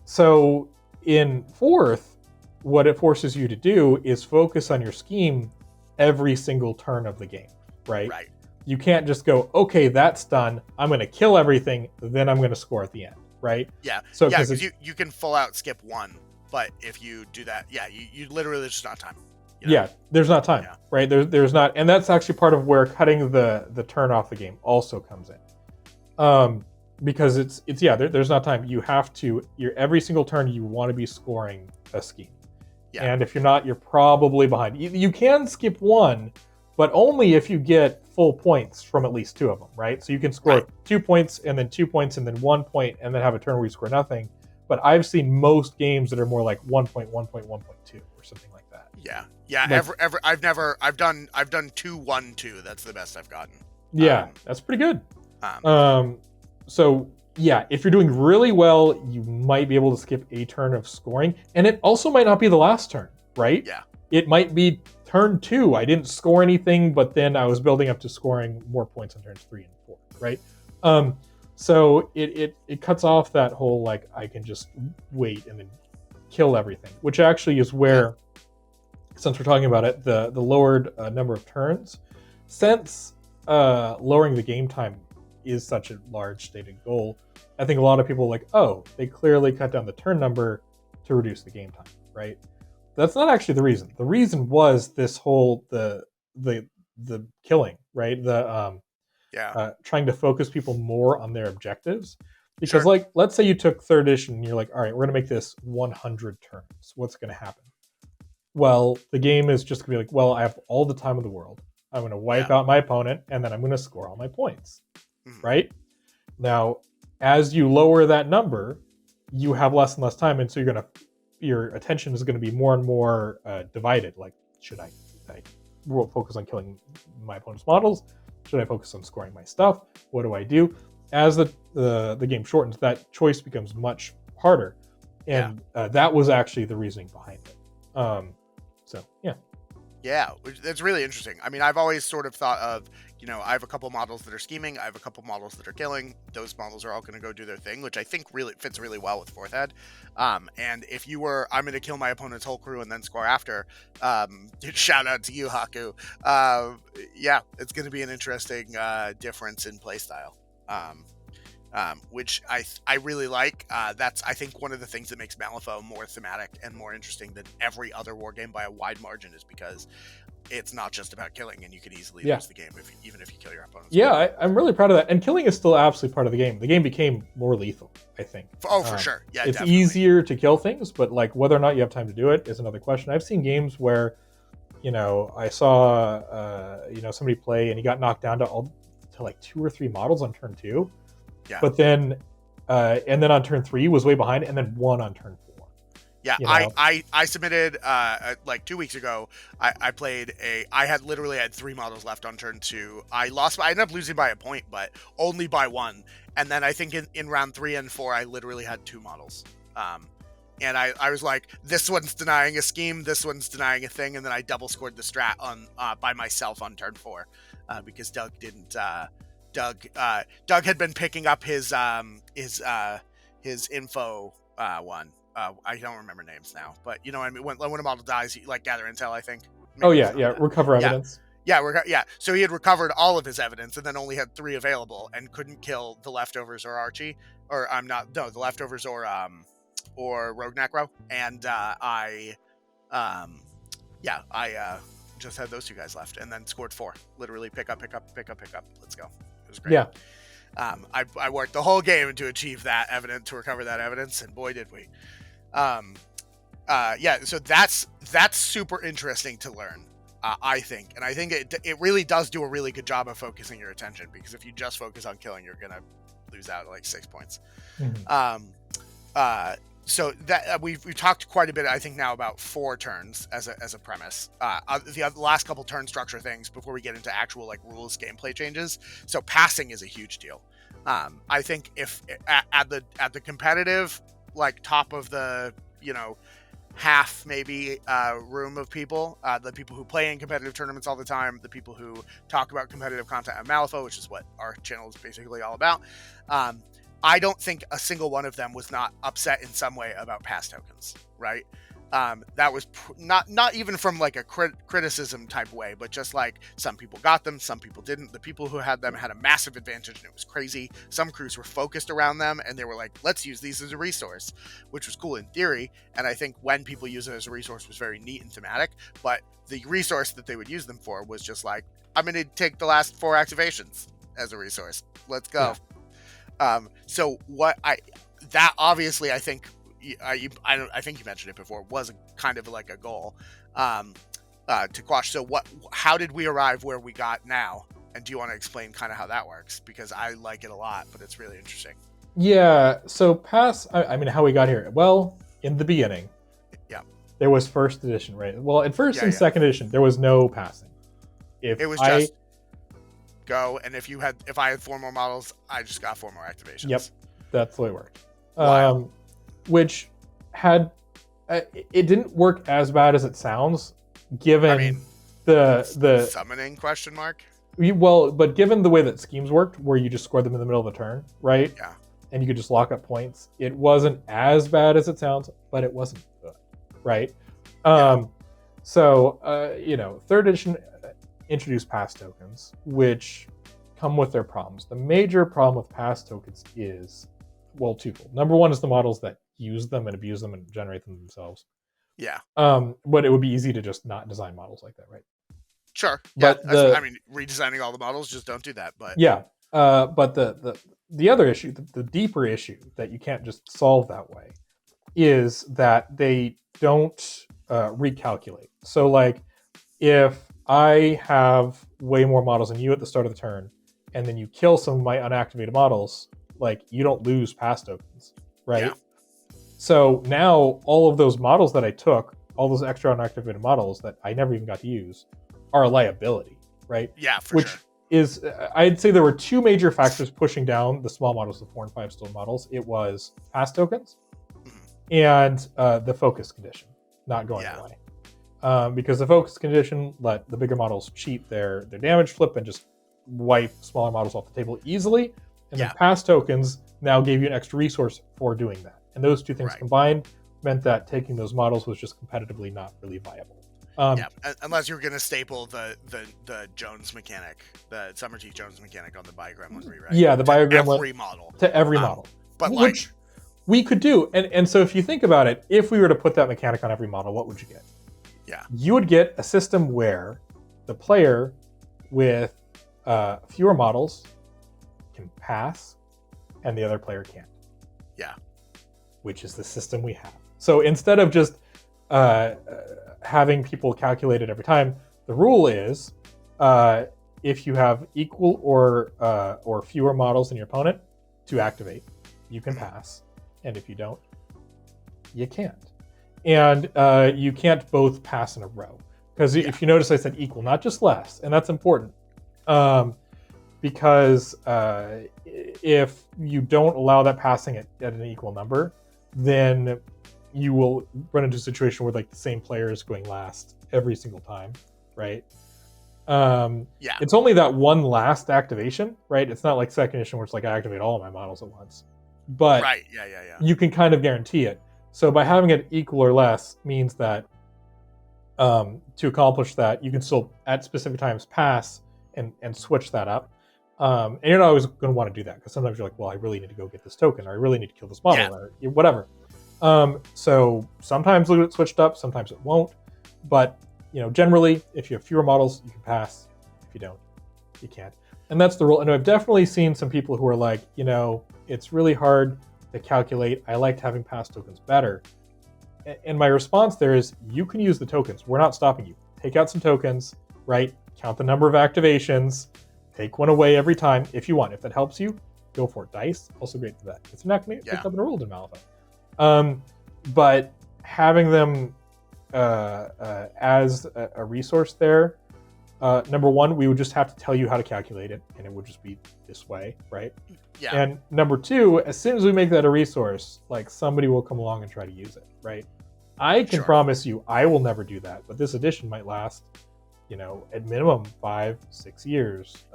So in fourth, what it forces you to do is focus on your scheme every single turn of the game, right? Right. You can't just go, okay, that's done, I'm going to kill everything, then I'm going to score at the end, right? Yeah, so because you can full out skip 1, but if you do that, you literally, there's just not time. Yeah, there's not time, right? There's not, and that's actually part of where cutting the turn off the game also comes in. Because there's not time. You have to, every single turn you want to be scoring a scheme. Yeah. And if you're not, you're probably behind. You can skip 1, but only if you get full points from at least 2 of them, right? So you can score 2 points and then 2 points and then 1 point and then have a turn where you score nothing. But I've seen most games that are more like 1 point, 1 point, 1.2 or something like that. Yeah. I've done 2, 1, 2. That's the best I've gotten. Yeah, that's pretty good. So yeah, if you're doing really well, you might be able to skip a turn of scoring, and it also might not be the last turn, right? Yeah. It might be turn 2, I didn't score anything, but then I was building up to scoring more points on turns 3 and 4, right? So it cuts off that whole, like, I can just wait and then kill everything, which actually is where, since we're talking about it, the lowered number of turns, since lowering the game time is such a large stated goal, I think a lot of people are like, oh, they clearly cut down the turn number to reduce the game time, right? That's not actually the reason. The reason was this whole the killing, right? Trying to focus people more on their objectives. Because like, let's say you took third edition and you're like, all right, we're gonna make this 100 turns. What's gonna happen? Well, the game is just gonna be like, well, I have all the time in the world. I'm gonna wipe out my opponent and then I'm gonna score all my points, right? Now, as you lower that number, you have less and less time, and so you're gonna your attention is going to be more and more divided. Like, should I focus on killing my opponent's models? Should I focus on scoring my stuff? What do I do? As the game shortens, that choice becomes much harder, and that was actually the reasoning behind it. So yeah. Yeah, that's really interesting. I mean, I've always sort of thought of, I have a couple models that are scheming, I have a couple models that are killing. Those models are all going to go do their thing, which I think really fits really well with Fourth Ed. And if you were, I'm going to kill my opponent's whole crew and then score after, shout out to you, Haku. Yeah, it's going to be an interesting difference in playstyle. Which I really like. That's, I think, one of the things that makes Malifaux more thematic and more interesting than every other war game by a wide margin, is because it's not just about killing, and you can easily lose the game even if you kill your opponents. Yeah, I'm really proud of that. And killing is still absolutely part of the game. The game became more lethal, I think. For sure. Yeah, it's definitely easier to kill things, but like whether or not you have time to do it is another question. I've seen games where, I saw somebody play and he got knocked down to like 2 or 3 models on turn 2. Yeah. But then, and then on turn 3 was way behind, and then won on turn 4. Yeah, I submitted like 2 weeks ago. I literally had 3 models left on turn 2. I ended up losing by a point, but only by 1. And then I think in round 3 and 4, I literally had 2 models. And I was like, this one's denying a scheme, this one's denying a thing, and then I double scored the strat on by myself on turn 4 because Doug didn't. Doug had been picking up his info one. I don't remember names now, but you know what I mean. When a model dies, you like gather intel, I think. Maybe recover evidence. Yeah. So he had recovered all of his evidence, and then only had 3 available, and couldn't kill the leftovers or Archie, or the leftovers or Rogue Necro, and I just had those 2 guys left, and then scored 4. Literally pick up. Let's go. It was great. Yeah. I worked the whole game to achieve that evidence, to recover that evidence, and boy did we. So that's super interesting to learn, I think. And I think it really does do a really good job of focusing your attention, because if you just focus on killing, you're gonna lose out like 6 points. Mm-hmm. So that we've talked quite a bit, I think, now about 4 turns as a premise. The last couple turn structure things before we get into actual like rules gameplay changes. So passing is a huge deal. I think if at the competitive, like top of the half maybe room of people, the people who play in competitive tournaments all the time, the people who talk about competitive content at Malifaux, which is what our channel is basically all about. I don't think a single one of them was not upset in some way about pass tokens, right? That was not even from like a criticism type way, but just like some people got them, some people didn't. The people who had them had a massive advantage, and it was crazy. Some crews were focused around them, and they were like, let's use these as a resource, which was cool in theory. And I think when people use it as a resource was very neat and thematic, but the resource that they would use them for was just like, I'm going to take the last 4 activations as a resource. Let's go. Yeah. So that obviously, I think I think you mentioned it before, was kind of like a goal to quash. So how did we arrive where we got now? And do you want to explain kind of how that works? Because I like it a lot, but it's really interesting. Yeah. So how we got here? Well, in the beginning, there was first edition, right? Well, at first and second edition, there was no passing. It was just go, and if I had 4 more models, I just got 4 more activations. Yep, that's the way it worked. Which had it didn't work as bad as it sounds, given the summoning question mark. Well, but given the way that schemes worked, where you just scored them in the middle of the turn, right? Yeah. And you could just lock up points. It wasn't as bad as it sounds, but it wasn't good, right? So third edition introduced pass tokens, which come with their problems. The major problem with pass tokens is, well, twofold. Number one is the models that use them and abuse them and generate them themselves. Yeah. But it would be easy to just not design models like that, right? Sure. But redesigning all the models, just don't do that. But yeah. But the other issue, the deeper issue that you can't just solve that way, is that they don't recalculate. So like, if I have way more models than you at the start of the turn, and then you kill some of my unactivated models, like, you don't lose pass tokens, right? Yeah. So now all of those models that I took, all those extra unactivated models that I never even got to use, are a liability, right? Yeah, for Which sure. is, I'd say there were two major factors pushing down the small models, the 4 and 5 still models. It was pass tokens and the focus condition not going away. Because the focus condition let the bigger models cheat their damage flip and just wipe smaller models off the table easily. And then pass tokens now gave you an extra resource for doing that. And those two things combined meant that taking those models was just competitively not really viable. Unless you were going to staple the Jones mechanic, the Summerteeth Jones mechanic on the Biogram right? Yeah, the Biogram every model. To every model. But which we could do. And so if you think about it, if we were to put that mechanic on every model, what would you get? Yeah. You would get a system where the player with fewer models can pass and the other player can't. Yeah. Which is the system we have. So instead of just having people calculate it every time, the rule is if you have equal or fewer models than your opponent to activate, you can pass. And if you don't, you can't. And you can't both pass in a row. Because if you notice, I said equal, not just less. And that's important. Because if you don't allow that passing at an equal number, then you will run into a situation where like the same player is going last every single time, right? It's only that one last activation, right? It's not like second edition where it's like I activate all of my models at once. But you can kind of guarantee it. So by having it equal or less means that to accomplish that, you can still at specific times pass and switch that up. And you're not always going to want to do that because sometimes you're like, well, I really need to go get this token or I really need to kill this model or whatever. So sometimes it'll get switched up, sometimes it won't. But generally, if you have fewer models, you can pass. If you don't, you can't. And that's the rule. And I've definitely seen some people who are like, it's really hard to calculate. I liked having pass tokens better. And my response there is, you can use the tokens. We're not stopping you. Take out some tokens, right? Count the number of activations. Take one away every time if you want. If that helps you, go for it. Dice, also great for that. It's not going to pick up in a ruled in Malifaux. But having them as a resource there, number one, we would just have to tell you how to calculate it, and it would just be this way, right? Yeah. And number two, as soon as we make that a resource, like somebody will come along and try to use it, right? I can promise you I will never do that, but this edition might last, at minimum 5-6 years.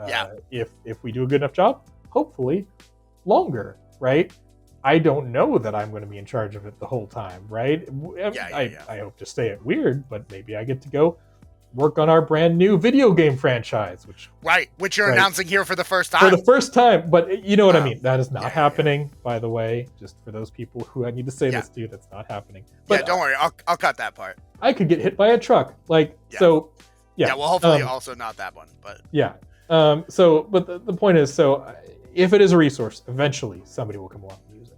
If we do a good enough job, hopefully longer, right? I don't know that I'm going to be in charge of it the whole time, right? I hope to stay at Wyrd, but maybe I get to go work on our brand new video game franchise, which you're announcing here for the first time. For the first time, but you know what I mean. That is not happening, by the way. Just for those people who I need to say this to, that's not happening. But don't worry, I'll cut that part. I could get hit by a truck, so. Yeah, well, hopefully also not that one, but. Yeah. But the point is, if it is a resource, eventually somebody will come along and use it.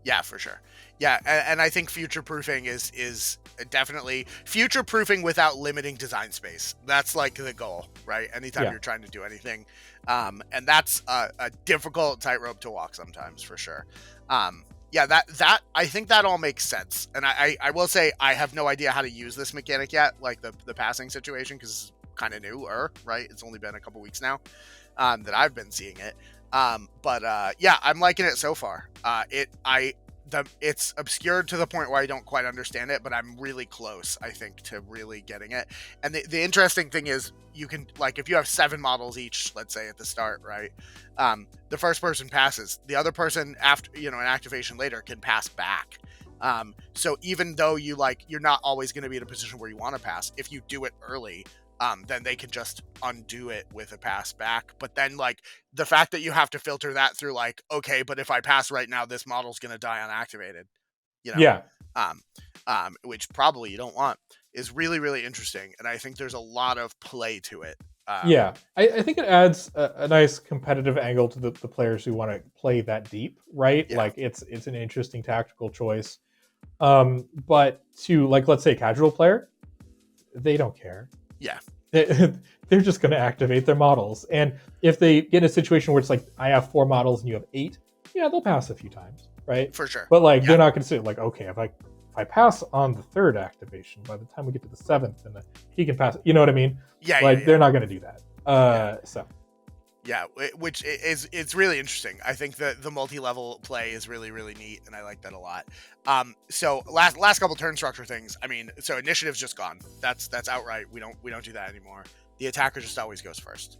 Yeah, for sure. Yeah, and I think future-proofing is definitely future-proofing without limiting design space. That's like the goal, right? Anytime you're trying to do anything. And that's a difficult tightrope to walk sometimes, for sure. That I think that all makes sense. And I will say I have no idea how to use this mechanic yet, like the passing situation, because it's kind of newer, right? It's only been a couple weeks now that I've been seeing it. But I'm liking it so far. It's obscured to the point where I don't quite understand it, but I'm really close, I think, to really getting it. And the interesting thing is, you can, like, if you have 7 models each, let's say at the start, right? The first person passes. The other person, after an activation later, can pass back. So even though you're not always going to be in a position where you want to pass, if you do it early, then they can just undo it with a pass back. But then, the fact that you have to filter that through, okay, but if I pass right now, this model's going to die unactivated, which probably you don't want, is really, really interesting. And I think there's a lot of play to it. I think it adds a nice competitive angle to the players who want to play that deep, right? Yeah. It's an interesting tactical choice. But to, let's say a casual player, they don't care. Yeah. They're just going to activate their models. And if they get in a situation where it's I have 4 models and you have 8, they'll pass a few times. right? For sure. But like Yeah. they're not going to say like, okay, if I pass on the third activation, by the time we get to the seventh, and he can pass. You know what I mean? Yeah. Like yeah. they're not going to do that. So. Yeah, which is it's really interesting. I think that the multi-level play is really really neat, and I like that a lot. So last couple turn structure things. I mean, so initiative's just gone. That's outright. We don't do that anymore. The attacker just always goes first.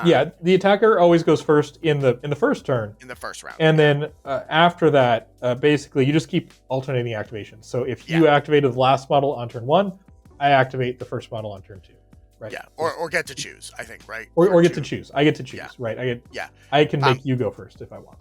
Yeah, the attacker always goes first in the first turn. In the first round. And then after that, basically you just keep alternating activations. So if you activated the last model on turn 1, I activate the first model on turn 2. Right. Yeah, or get to choose, I think, right? Or get to choose. I get to choose, right? I can make you go first if I want.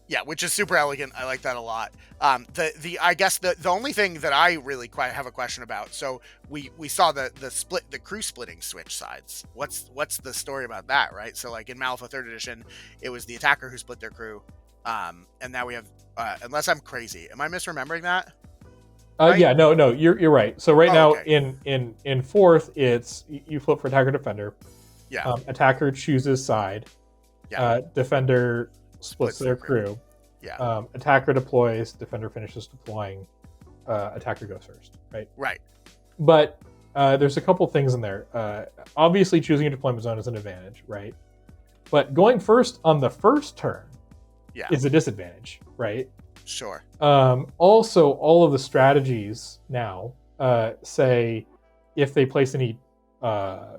Yeah, which is super elegant. I like that a lot. I guess the only thing that I really quite have a question about. So we saw the crew splitting switch sides. What's the story about that, right? So like in Malifaux 3rd edition, it was the attacker who split their crew, and now we have. Unless I'm crazy, am I misremembering that? Right? Yeah, no, you're right. So right now in 4th, it's you flip for attacker defender. Yeah. Attacker chooses side. Yeah. Defender splits their crew. Yeah. Attacker deploys. Defender finishes deploying. Attacker goes first. Right. Right. But there's a couple things in there. Obviously, choosing a deployment zone is an advantage, right? But going first on the first turn is a disadvantage, right? Sure. Also, all of the strategies now say if they place any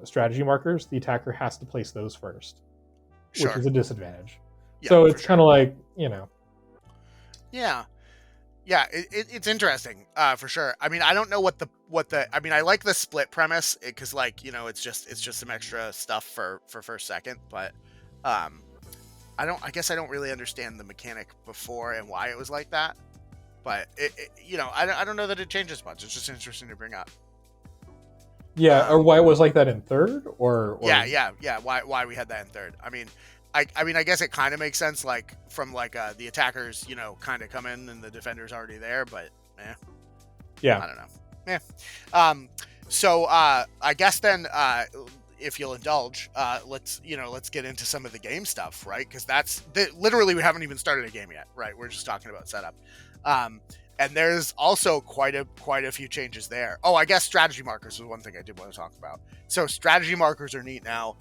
strategy markers, the attacker has to place those first, which is a disadvantage. Yeah, so it's kind of like, Yeah. Yeah, it's interesting, for sure. I mean, I don't know what the I mean, I like the split premise because, like, it's just some extra stuff for first second, but I guess I don't really understand the mechanic before and why it was like that. But I don't know that it changes much. It's just interesting to bring up. Yeah, or why it was like that in 3rd, or yeah. Why we had that in 3rd? I mean, I guess it kind of makes sense, like from like the attackers, kind of come in and the defender's already there, but yeah, I don't know. So I guess then, if you'll indulge, let's get into some of the game stuff, right? Because literally we haven't even started a game yet, right? We're just talking about setup. And there's also quite a few changes there. Oh, I guess strategy markers was one thing I did want to talk about. So strategy markers are neat now.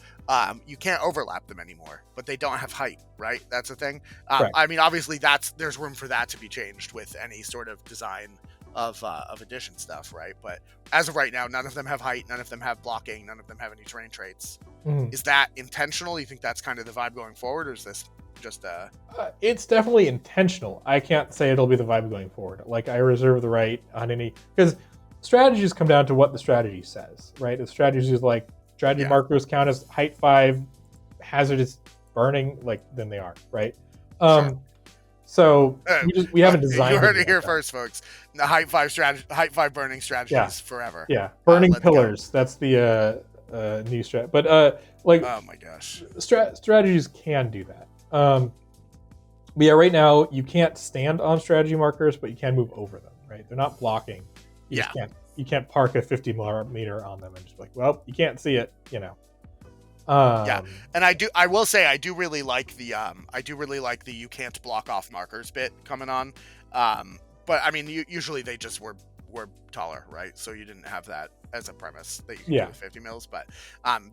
You can't overlap them anymore, but they don't have height, right? That's the thing. I mean, obviously there's room for that to be changed with any sort of design of edition stuff, right? But as of right now, none of them have height, none of them have blocking, none of them have any terrain traits. Mm-hmm. Is that intentional? You think that's kind of the vibe going forward, or is this just it's definitely intentional. I can't say it'll be the vibe going forward. Like, I reserve the right on any, because strategies come down to what the strategy says, right? If strategy is like strategy markers count as height 5 hazardous burning, like, then they are, right? Sure. So we haven't designed. You heard it here first, folks. The height 5 burning strategies forever. Yeah, burning pillars. That's the new strat. But like, oh my gosh, strategies can do that. But yeah, right now you can't stand on strategy markers, but you can move over them. Right? They're not blocking. You can't park a 50 millimeter on them and just be like, well, you can't see it. And I will say I do really like the you can't block off markers bit coming on. But I mean, usually they just were taller, right? So you didn't have that as a premise that you can do with 50 mils. But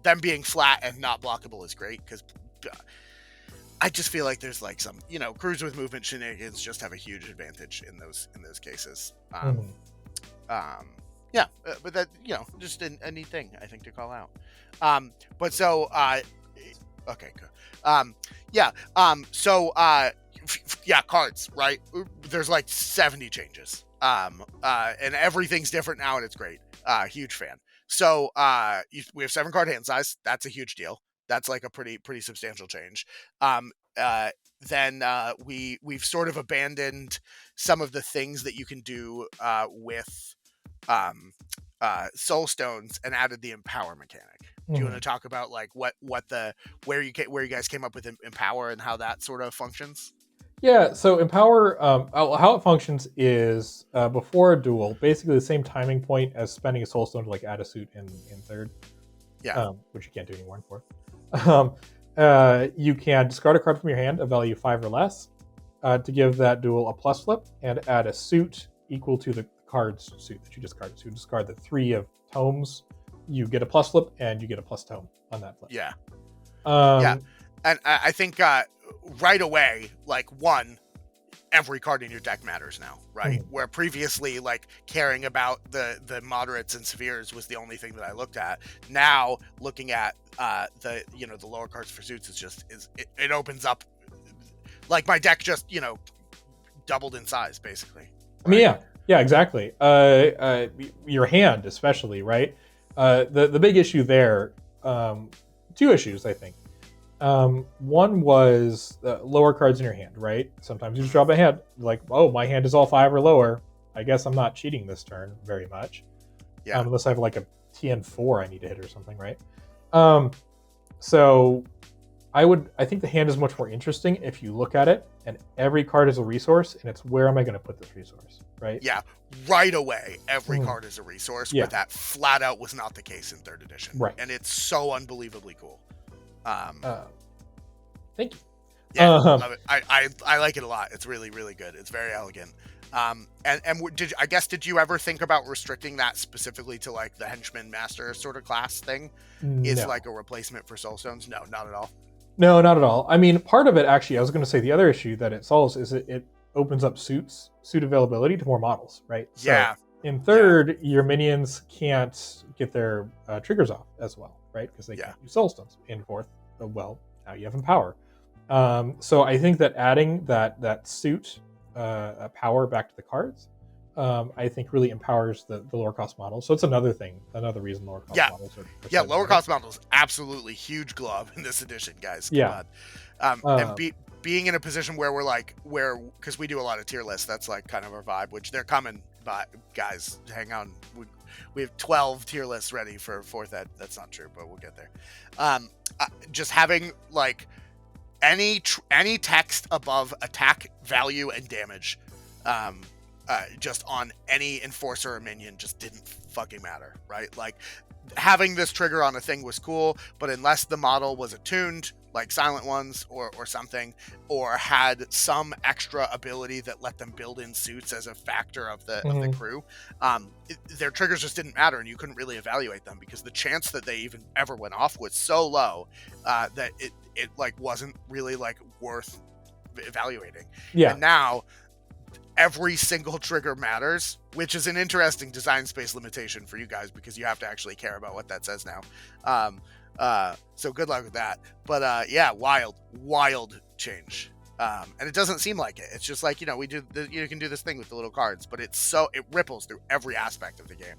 them being flat and not blockable is great, because I just feel like there's like some, crews with movement shenanigans just have a huge advantage in those cases. Yeah, but that, just a neat thing, I think, to call out. But so, okay, good. Cards, right? There's like 70 changes. And everything's different now, and it's great. Huge fan. So, we have 7 card hand size. That's a huge deal. That's like a pretty substantial change. Then we've sort of abandoned some of the things that you can do with soul stones and added the empower mechanic. Do you want to talk about like where you guys came up with empower and how that sort of functions? Yeah, so empower, how it functions is before a duel, basically the same timing point as spending a soul stone to like add a suit in 3rd. Yeah, which you can't do anymore in 4th. You can discard a card from your hand of value 5 or less. to give that duel a plus flip and add a suit equal to the card's suit that you discarded. So you discard the 3 of tomes, you get a plus flip, and you get a plus tome on that flip. Yeah. Yeah. And I think right away, like, one, every card in your deck matters now, right? Where previously, like, caring about the moderates and severes was the only thing that I looked at. Now, looking at the lower cards for suits it opens up, like, my deck just doubled in size basically. Right? I mean, yeah, exactly. Your hand, especially, right? The big issue there, 2 issues, I think. One was lower cards in your hand, right? Sometimes you just drop a hand, like, oh, my hand is all 5 or lower. I guess I'm not cheating this turn very much. Yeah. Unless I have like a TN4 I need to hit or something, right? So I think the hand is much more interesting if you look at it and every card is a resource and it's where am I going to put this resource, right? Yeah, right away, every card is a resource, where that flat out was not the case in 3rd edition. Right. And it's so unbelievably cool. Thank you. Yeah, love it. I like it a lot. It's really, really good. It's very elegant. Did you ever think about restricting that specifically to like the henchman master sort of class thing? Is like a replacement for soulstones? No, not at all. No, not at all. I mean, part of it actually, I was going to say the other issue that it solves is it opens up suit availability to more models, right? Yeah. So in 3rd, your minions can't get their triggers off as well, right? Because they can't use soulstones. In 4th, well, now you have Empower. So I think that adding that suit power back to the cards, I think really empowers the lower cost models. So it's another reason lower cost models are lower cost models, absolutely huge glove in this edition, guys. Come on. And being in a position where because we do a lot of tier lists, that's like kind of our vibe, which they're coming by, guys, hang on. We have 12 tier lists ready for 4th ed. That's not true, but we'll get there. Just having like any text above attack, value, and damage, just on any enforcer or minion just didn't fucking matter, right? Like, having this trigger on a thing was cool, but unless the model was attuned, like Silent Ones or something, or had some extra ability that let them build in suits as a factor of the crew, their triggers just didn't matter, and you couldn't really evaluate them because the chance that they even ever went off was so low that it like wasn't really like worth evaluating. Yeah. And now every single trigger matters, which is an interesting design space limitation for you guys because you have to actually care about what that says now. So good luck with that. But wild change. And it doesn't seem like it. It's just like, you can do this thing with the little cards, but it ripples through every aspect of the game.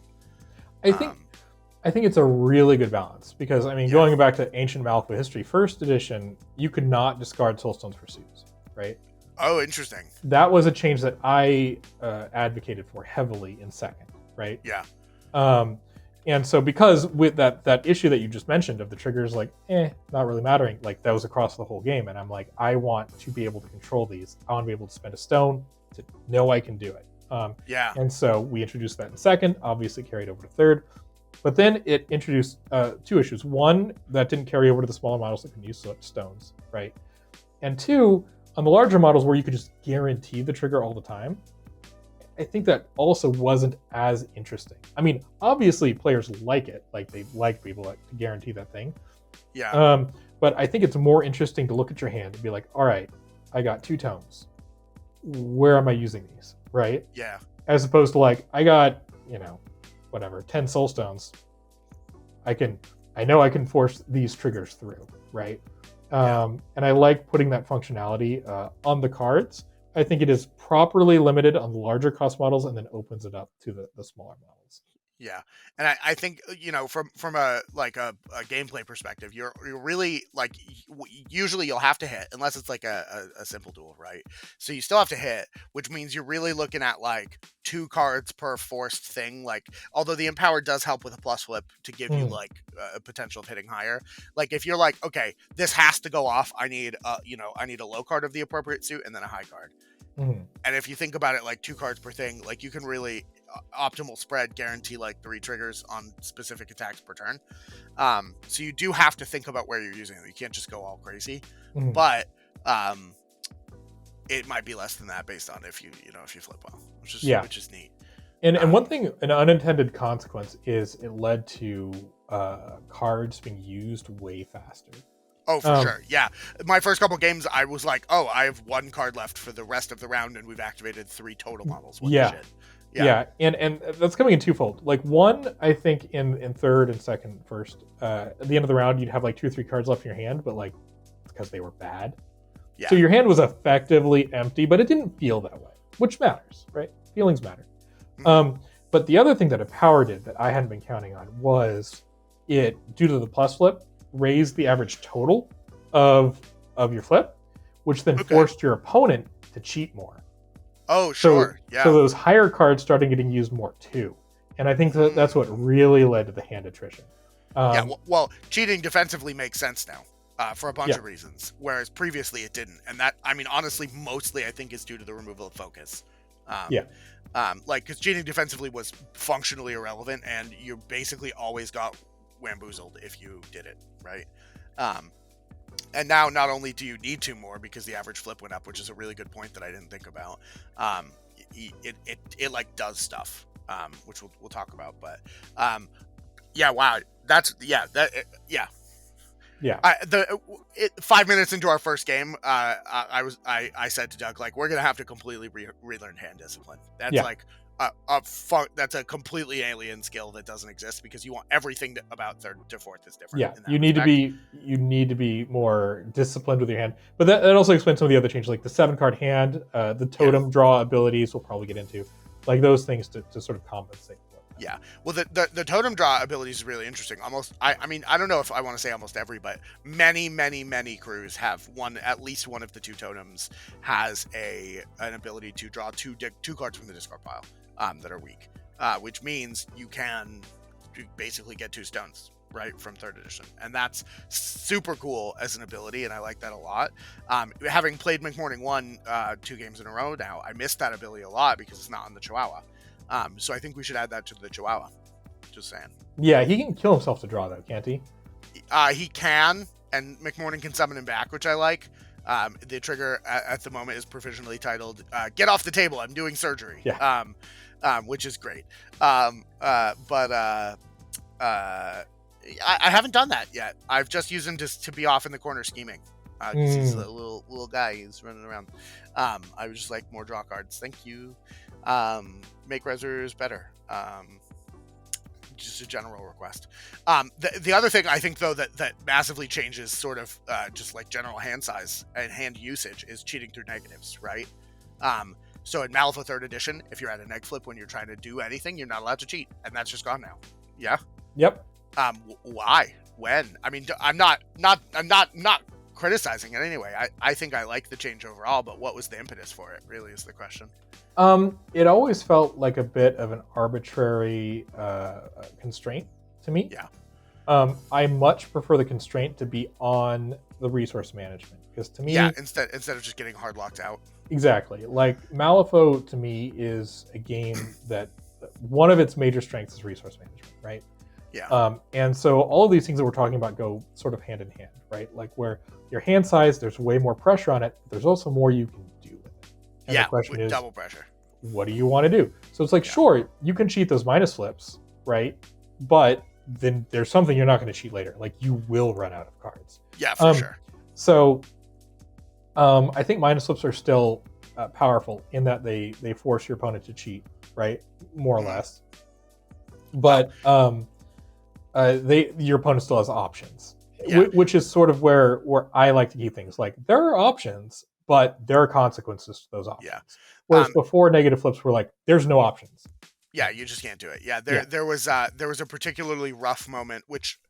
I think it's a really good balance because, I mean, going back to ancient Malifaux history, 1st edition, you could not discard soulstones for suits, right? Oh, interesting. That was a change that I advocated for heavily in 2nd, right? Yeah. And so because with that issue that you just mentioned of the triggers, like, not really mattering, like that was across the whole game. And I'm like, I want to be able to control these. I want to be able to spend a stone to know I can do it. And so we introduced that in 2nd, obviously carried over to 3rd. But then it introduced 2 issues. One, that didn't carry over to the smaller models that can use stones, right? And 2, on the larger models where you could just guarantee the trigger all the time, I think that also wasn't as interesting. I mean, obviously players like it, like they like people to guarantee that thing. Yeah. But I think it's more interesting to look at your hand and be like, all right, I got 2 tomes. Where am I using these, right? Yeah. As opposed to like, I got, 10 soul stones. I know I can force these triggers through, right? And I like putting that functionality on the cards. I think it is properly limited on the larger cost models and then opens it up to the smaller models. Yeah, and I think from a gameplay perspective, you're really like usually you'll have to hit unless it's like a simple duel, right? So you still have to hit, which means you're really looking at like 2 cards per forced thing. Like, although the Empower does help with a plus flip to give you like a potential of hitting higher. Like if you're like, okay, this has to go off, I need a low card of the appropriate suit and then a high card. And if you think about it like 2 cards per thing, like you can really optimal spread guarantee like 3 triggers on specific attacks per turn. So you do have to think about where you're using them. You can't just go all crazy. But it might be less than that based on if you flip well, which is neat. And one thing, an unintended consequence is it led to cards being used way faster. Oh, for sure. Yeah. My first couple games, I was like, oh, I have one card left for the rest of the round, and we've activated 3 total models. What the shit? Yeah. And that's coming in twofold. Like, one, I think in third and second, first, at the end of the round, you'd have like 2 or 3 cards left in your hand, but like, it's because they were bad. Yeah. So your hand was effectively empty, but it didn't feel that way, which matters, right? Feelings matter. Mm-hmm. But the other thing that a power did that I hadn't been counting on was it, due to the plus flip, raised the average total of your flip, which then forced your opponent to cheat more. Oh, sure. So those higher cards started getting used more too. And I think that's what really led to the hand attrition. Well, cheating defensively makes sense now for a bunch of reasons, whereas previously it didn't. And that, I mean, honestly, mostly I think is due to the removal of focus. Because cheating defensively was functionally irrelevant, and you basically always got wamboozled if you did it, right? And now not only do you need 2 more because the average flip went up, which is a really good point that I didn't think about. It like does stuff, which we'll talk about. But wow, that's 5 minutes into our first game, I said to Doug, like, we're gonna have to completely relearn hand discipline. That's like that's a completely alien skill that doesn't exist because you want everything about third to fourth is different. Yeah, you need to be more disciplined with your hand. But that also explains some of the other changes, like the 7-card hand, the totem draw abilities. We'll probably get into like those things to sort of compensate. Yeah, well, the totem draw ability is really interesting. Almost, I mean, I don't know if I want to say almost every, but many crews have at least one of the 2 totems has an ability to draw 2 cards from the discard pile that are weak, which means you can basically get 2 stones right from 3rd edition, and that's super cool as an ability, and I like that a lot. Having played McMorning 1 2 games in a row now, I missed that ability a lot because it's not on the Chihuahua. So I think we should add that to the Chihuahua. Just saying. Yeah, he can kill himself to draw, though, can't he? He can, and McMorning can summon him back, which I like. The trigger at the moment is provisionally titled "Get Off the Table, I'm Doing Surgery," which is great. I haven't done that yet. I've just used him to be off in the corner scheming. He's a little guy. He's running around. I was just like, more draw cards. Thank you. Make resers better. Just a general request. The other thing I think, though, that massively changes sort of just like general hand size and hand usage is cheating through negatives, right? So in Malifaux 3rd edition, if you're at a neg flip when you're trying to do anything, you're not allowed to cheat, and that's just gone now. Yeah. Yep. Why? When? I mean, I'm not criticizing it anyway. I think I like the change overall, but what was the impetus for it? Really is the question. It always felt like a bit of an arbitrary constraint to me. Yeah. I much prefer the constraint to be on the resource management, because to me, instead of just getting hard locked out. Exactly. Like Malifaux to me is a game that one of its major strengths is resource management, right? Yeah. And so all of these things that we're talking about go sort of hand in hand, right? Like where your hand size, there's way more pressure on it. There's also more you can do with it. And the question is, double pressure. What do you want to do? So it's like, sure, you can cheat those minus flips, right? But then there's something you're not going to cheat later. Like you will run out of cards. Yeah, for sure. So I think minus flips are still powerful in that they force your opponent to cheat, right? More or less. But your opponent still has options, which is sort of where I like to keep things. Like there are options, but there are consequences to those options. Yeah. Whereas before, negative flips were like, there's no options. Yeah, you just can't do it. Yeah, there was a particularly rough moment, which,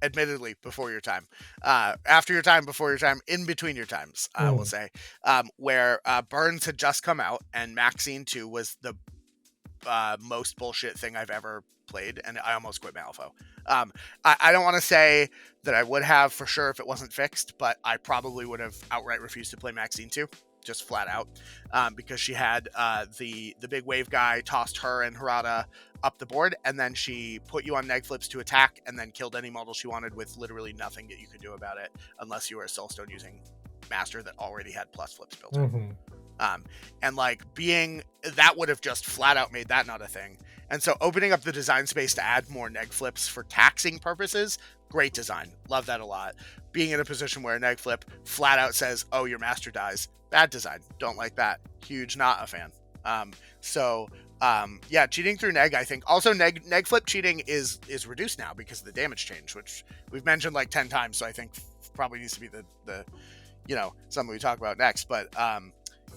admittedly, before your time, after your time, before your time, in between your times, we'll say, where Burns had just come out and Maxine 2 was the most bullshit thing I've ever played, and I almost quit Malifaux. I don't want to say that I would have for sure if it wasn't fixed, but I probably would have outright refused to play Maxine 2, just flat out, because she had the big wave guy tossed her and Harada up the board, and then she put you on neg flips to attack, and then killed any model she wanted with literally nothing that you could do about it, unless you were a Soulstone using master that already had plus flips built in. Mm-hmm. And like that would have just flat out made that not a thing. And so opening up the design space to add more neg flips for taxing purposes, great design. Love that a lot. Being in a position where a neg flip flat out says, oh, your master dies. Bad design. Don't like that. Huge, not a fan. Yeah, cheating through neg, I think. Also, neg flip cheating is reduced now because of the damage change, which we've mentioned like 10 times, so I think probably needs to be the something we talk about next. But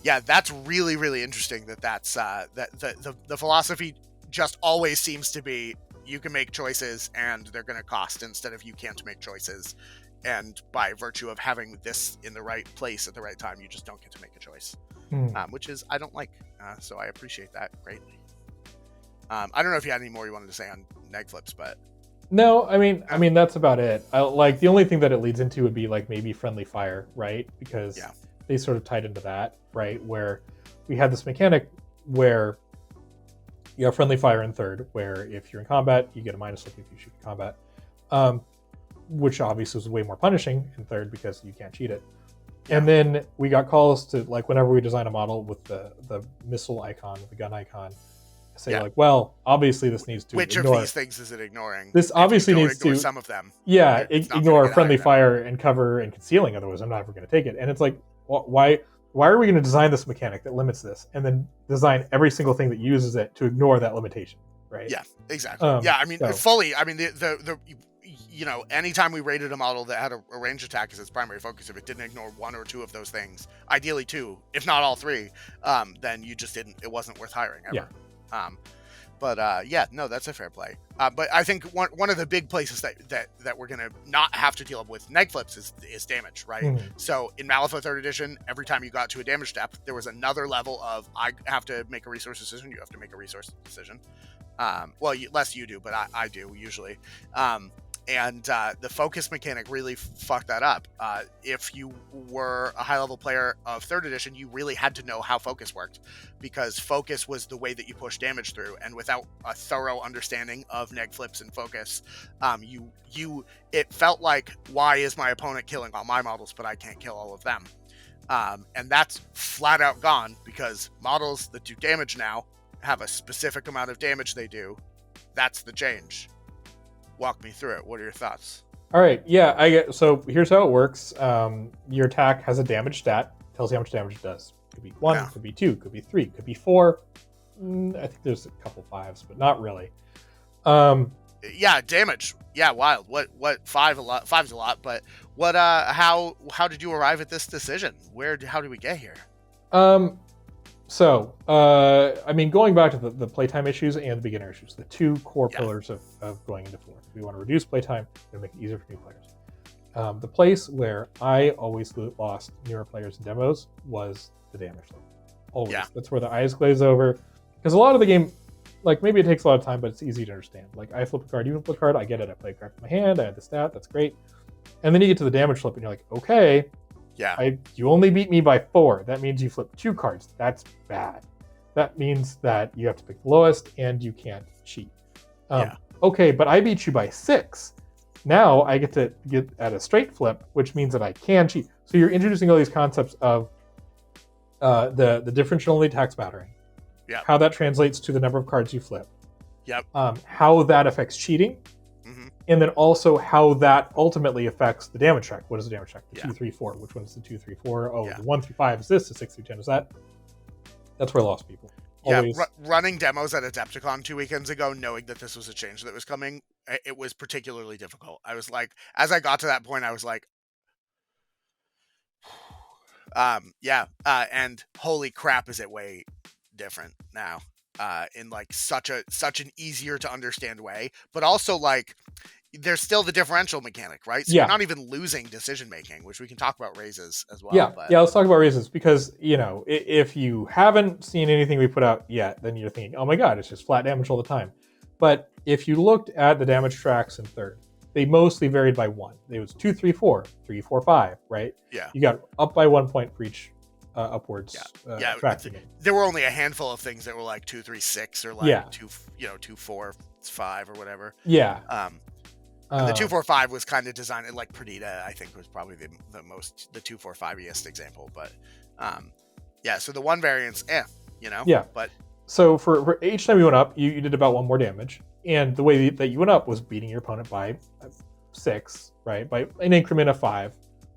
yeah, that's really, really interesting that's that the philosophy just always seems to be you can make choices and they're going to cost instead of you can't make choices. And by virtue of having this in the right place at the right time, you just don't get to make a choice, which is I don't like. So I appreciate that greatly. I don't know if you had any more you wanted to say on neg flips, but no, I mean that's about it. Like the only thing that it leads into would be like maybe friendly fire, right? Because they sort of tied into that, right? Where we had this mechanic where you have friendly fire in third, where if you're in combat, you get a minus flip if you shoot in combat, which obviously was way more punishing in third because you can't cheat it. Yeah. And then we got calls to, like, whenever we design a model with the missile icon, the gun icon, say like, well, obviously this needs to which ignore. of these things is it ignoring? This obviously needs to some of them. Yeah, ignore friendly fire and cover and concealing. Otherwise, I'm not ever going to take it. And it's like, why are we going to design this mechanic that limits this, and then design every single thing that uses it to ignore that limitation? Right? Yeah, exactly. I mean, fully. I mean, the anytime we rated a model that had a ranged attack as its primary focus, if it didn't ignore one or two of those things, ideally two, if not all three, then you just didn't. It wasn't worth hiring ever. Yeah. No, that's a fair play. But I think one of the big places that we're gonna not have to deal with neg flips is damage, right? Mm-hmm. So in Malifaux 3rd Edition, every time you got to a damage step, there was another level of I have to make a resource decision. You have to make a resource decision. Less you do, but I do usually. And the focus mechanic really fucked that up. If you were a high-level player of 3rd Edition, you really had to know how focus worked, because focus was the way that you push damage through. And without a thorough understanding of neg flips and focus, it felt like, why is my opponent killing all my models, but I can't kill all of them? And that's flat out gone, because models that do damage now have a specific amount of damage they do. That's the change. Walk me through it. What are your thoughts? All right. Yeah, so here's how it works. Your attack has a damage stat. Tells you how much damage it does. Could be 1, could be 2, could be 3, could be 4. I think there's a couple 5s, but not really. Damage. Yeah, wild. What 5 a lot? 5's a lot, but what? How did you arrive at this decision? How did we get here? So, going back to the playtime issues and the beginner issues, the two core pillars of going into 4th. We want to reduce playtime and make it easier for new players. The place where I always lost newer players in demos was the damage level. Always. Yeah. That's where the eyes glaze over. Because a lot of the game, like, maybe it takes a lot of time, but it's easy to understand. Like, I flip a card, you flip a card, I get it. I play a card from my hand, I have the stat, that's great. And then you get to the damage flip and you're like, okay, you only beat me by 4. That means you flip 2 cards. That's bad. That means that you have to pick the lowest and you can't cheat. Okay, but I beat you by 6. Now I get to get at a straight flip, which means that I can cheat. So you're introducing all these concepts of the differential only tax battering. Yeah. How that translates to the number of cards you flip. Yep. How that affects cheating. And then also how that ultimately affects the damage track. What is the damage track? The 2, 3, 4. Which one is the 2, 3, 4? Oh, the 1 through 5 is this. The 6 through 10 is that. That's where I lost people. Always. Running demos at Adepticon 2 weekends ago, knowing that this was a change that was coming, it was particularly difficult. I was like, as I got to that point, I was like, and holy crap, is it way different now. In like such an easier to understand way, but also like there's still the differential mechanic, right? So you're not even losing decision making, which we can talk about raises as well. Let's talk about raises, because if you haven't seen anything we put out yet, then you're thinking, oh my god, it's just flat damage all the time. But if you looked at the damage tracks in 3rd, they mostly varied by 1. It was 2, 3, 4, 3, 4, 5, right? Yeah. You got up by 1 point for each upwards. There were only a handful of things that were like 2, 3, 6 or like 2, 4, 5 or whatever. And the 245 was kind of designed like Perdita, I think, was probably the 245-iest example. But yeah, so the 1 variance, Yeah. But so for each time you went up, you did about 1 more damage. And the way that you went up was beating your opponent by 6, right? By an increment of 5,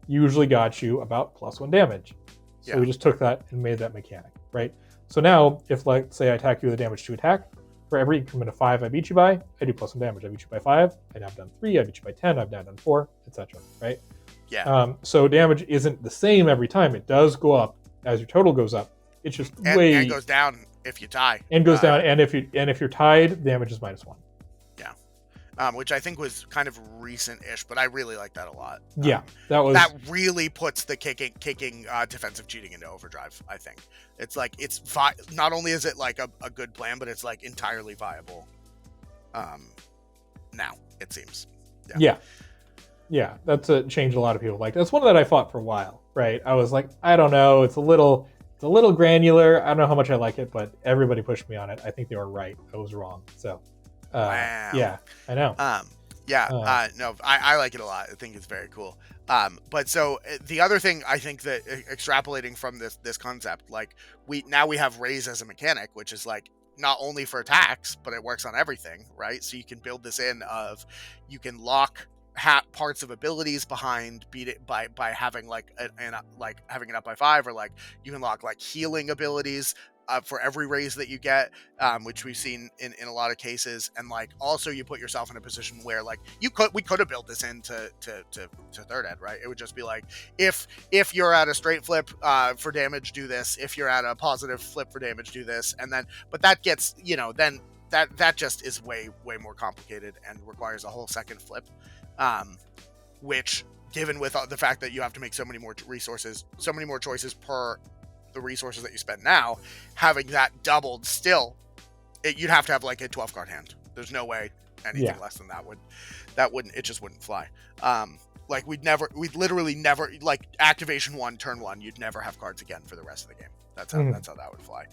usually got you about +1 damage. So we just took that and made that mechanic, right? So now, if let's say I attack you with a damage 2 attack, for every increment of 5 I beat you by, I do +1 damage. I beat you by 5, I've now done 3, I beat you by 10, I've now done 4, etc. Right? Yeah. So damage isn't the same every time. It does go up as your total goes up. It's just and goes down if you tie. And goes down, and if you're tied, damage is -1. Yeah. Which I think was kind of recent-ish, but I really like that a lot. Yeah, that really puts the kicking defensive cheating into overdrive. I think it's like not only is it like a good plan, but it's like entirely viable. Now it seems. Yeah, that's a change a lot of people like. That's one that I fought for a while, right? I was like, I don't know, it's a little granular. I don't know how much I like it, but everybody pushed me on it. I think they were right. I was wrong. So. Wow. Yeah, I know. No, I like it a lot. I think it's very cool. But so the other thing I think that extrapolating from this concept, like we have raise as a mechanic, which is like not only for attacks, but it works on everything, right? So you can build this in of you can lock parts of abilities behind beat it by having like having it up by 5, or like you can lock like healing abilities for every raise that you get, which we've seen in a lot of cases. And like also you put yourself in a position where like we could have built this into third ed, right? It would just be like if you're at a straight flip for damage, do this. If you're at a positive flip for damage, do this. And then but that gets then that just is way more complicated and requires a whole second flip, which given with the fact that you have to make so many more choices per the resources that you spend now, having that doubled still, you'd have to have like a 12 card hand. There's no way anything less than it just wouldn't fly. Like we'd literally never, like activation 1, turn 1, you'd never have cards again for the rest of the game. That's how that would fly.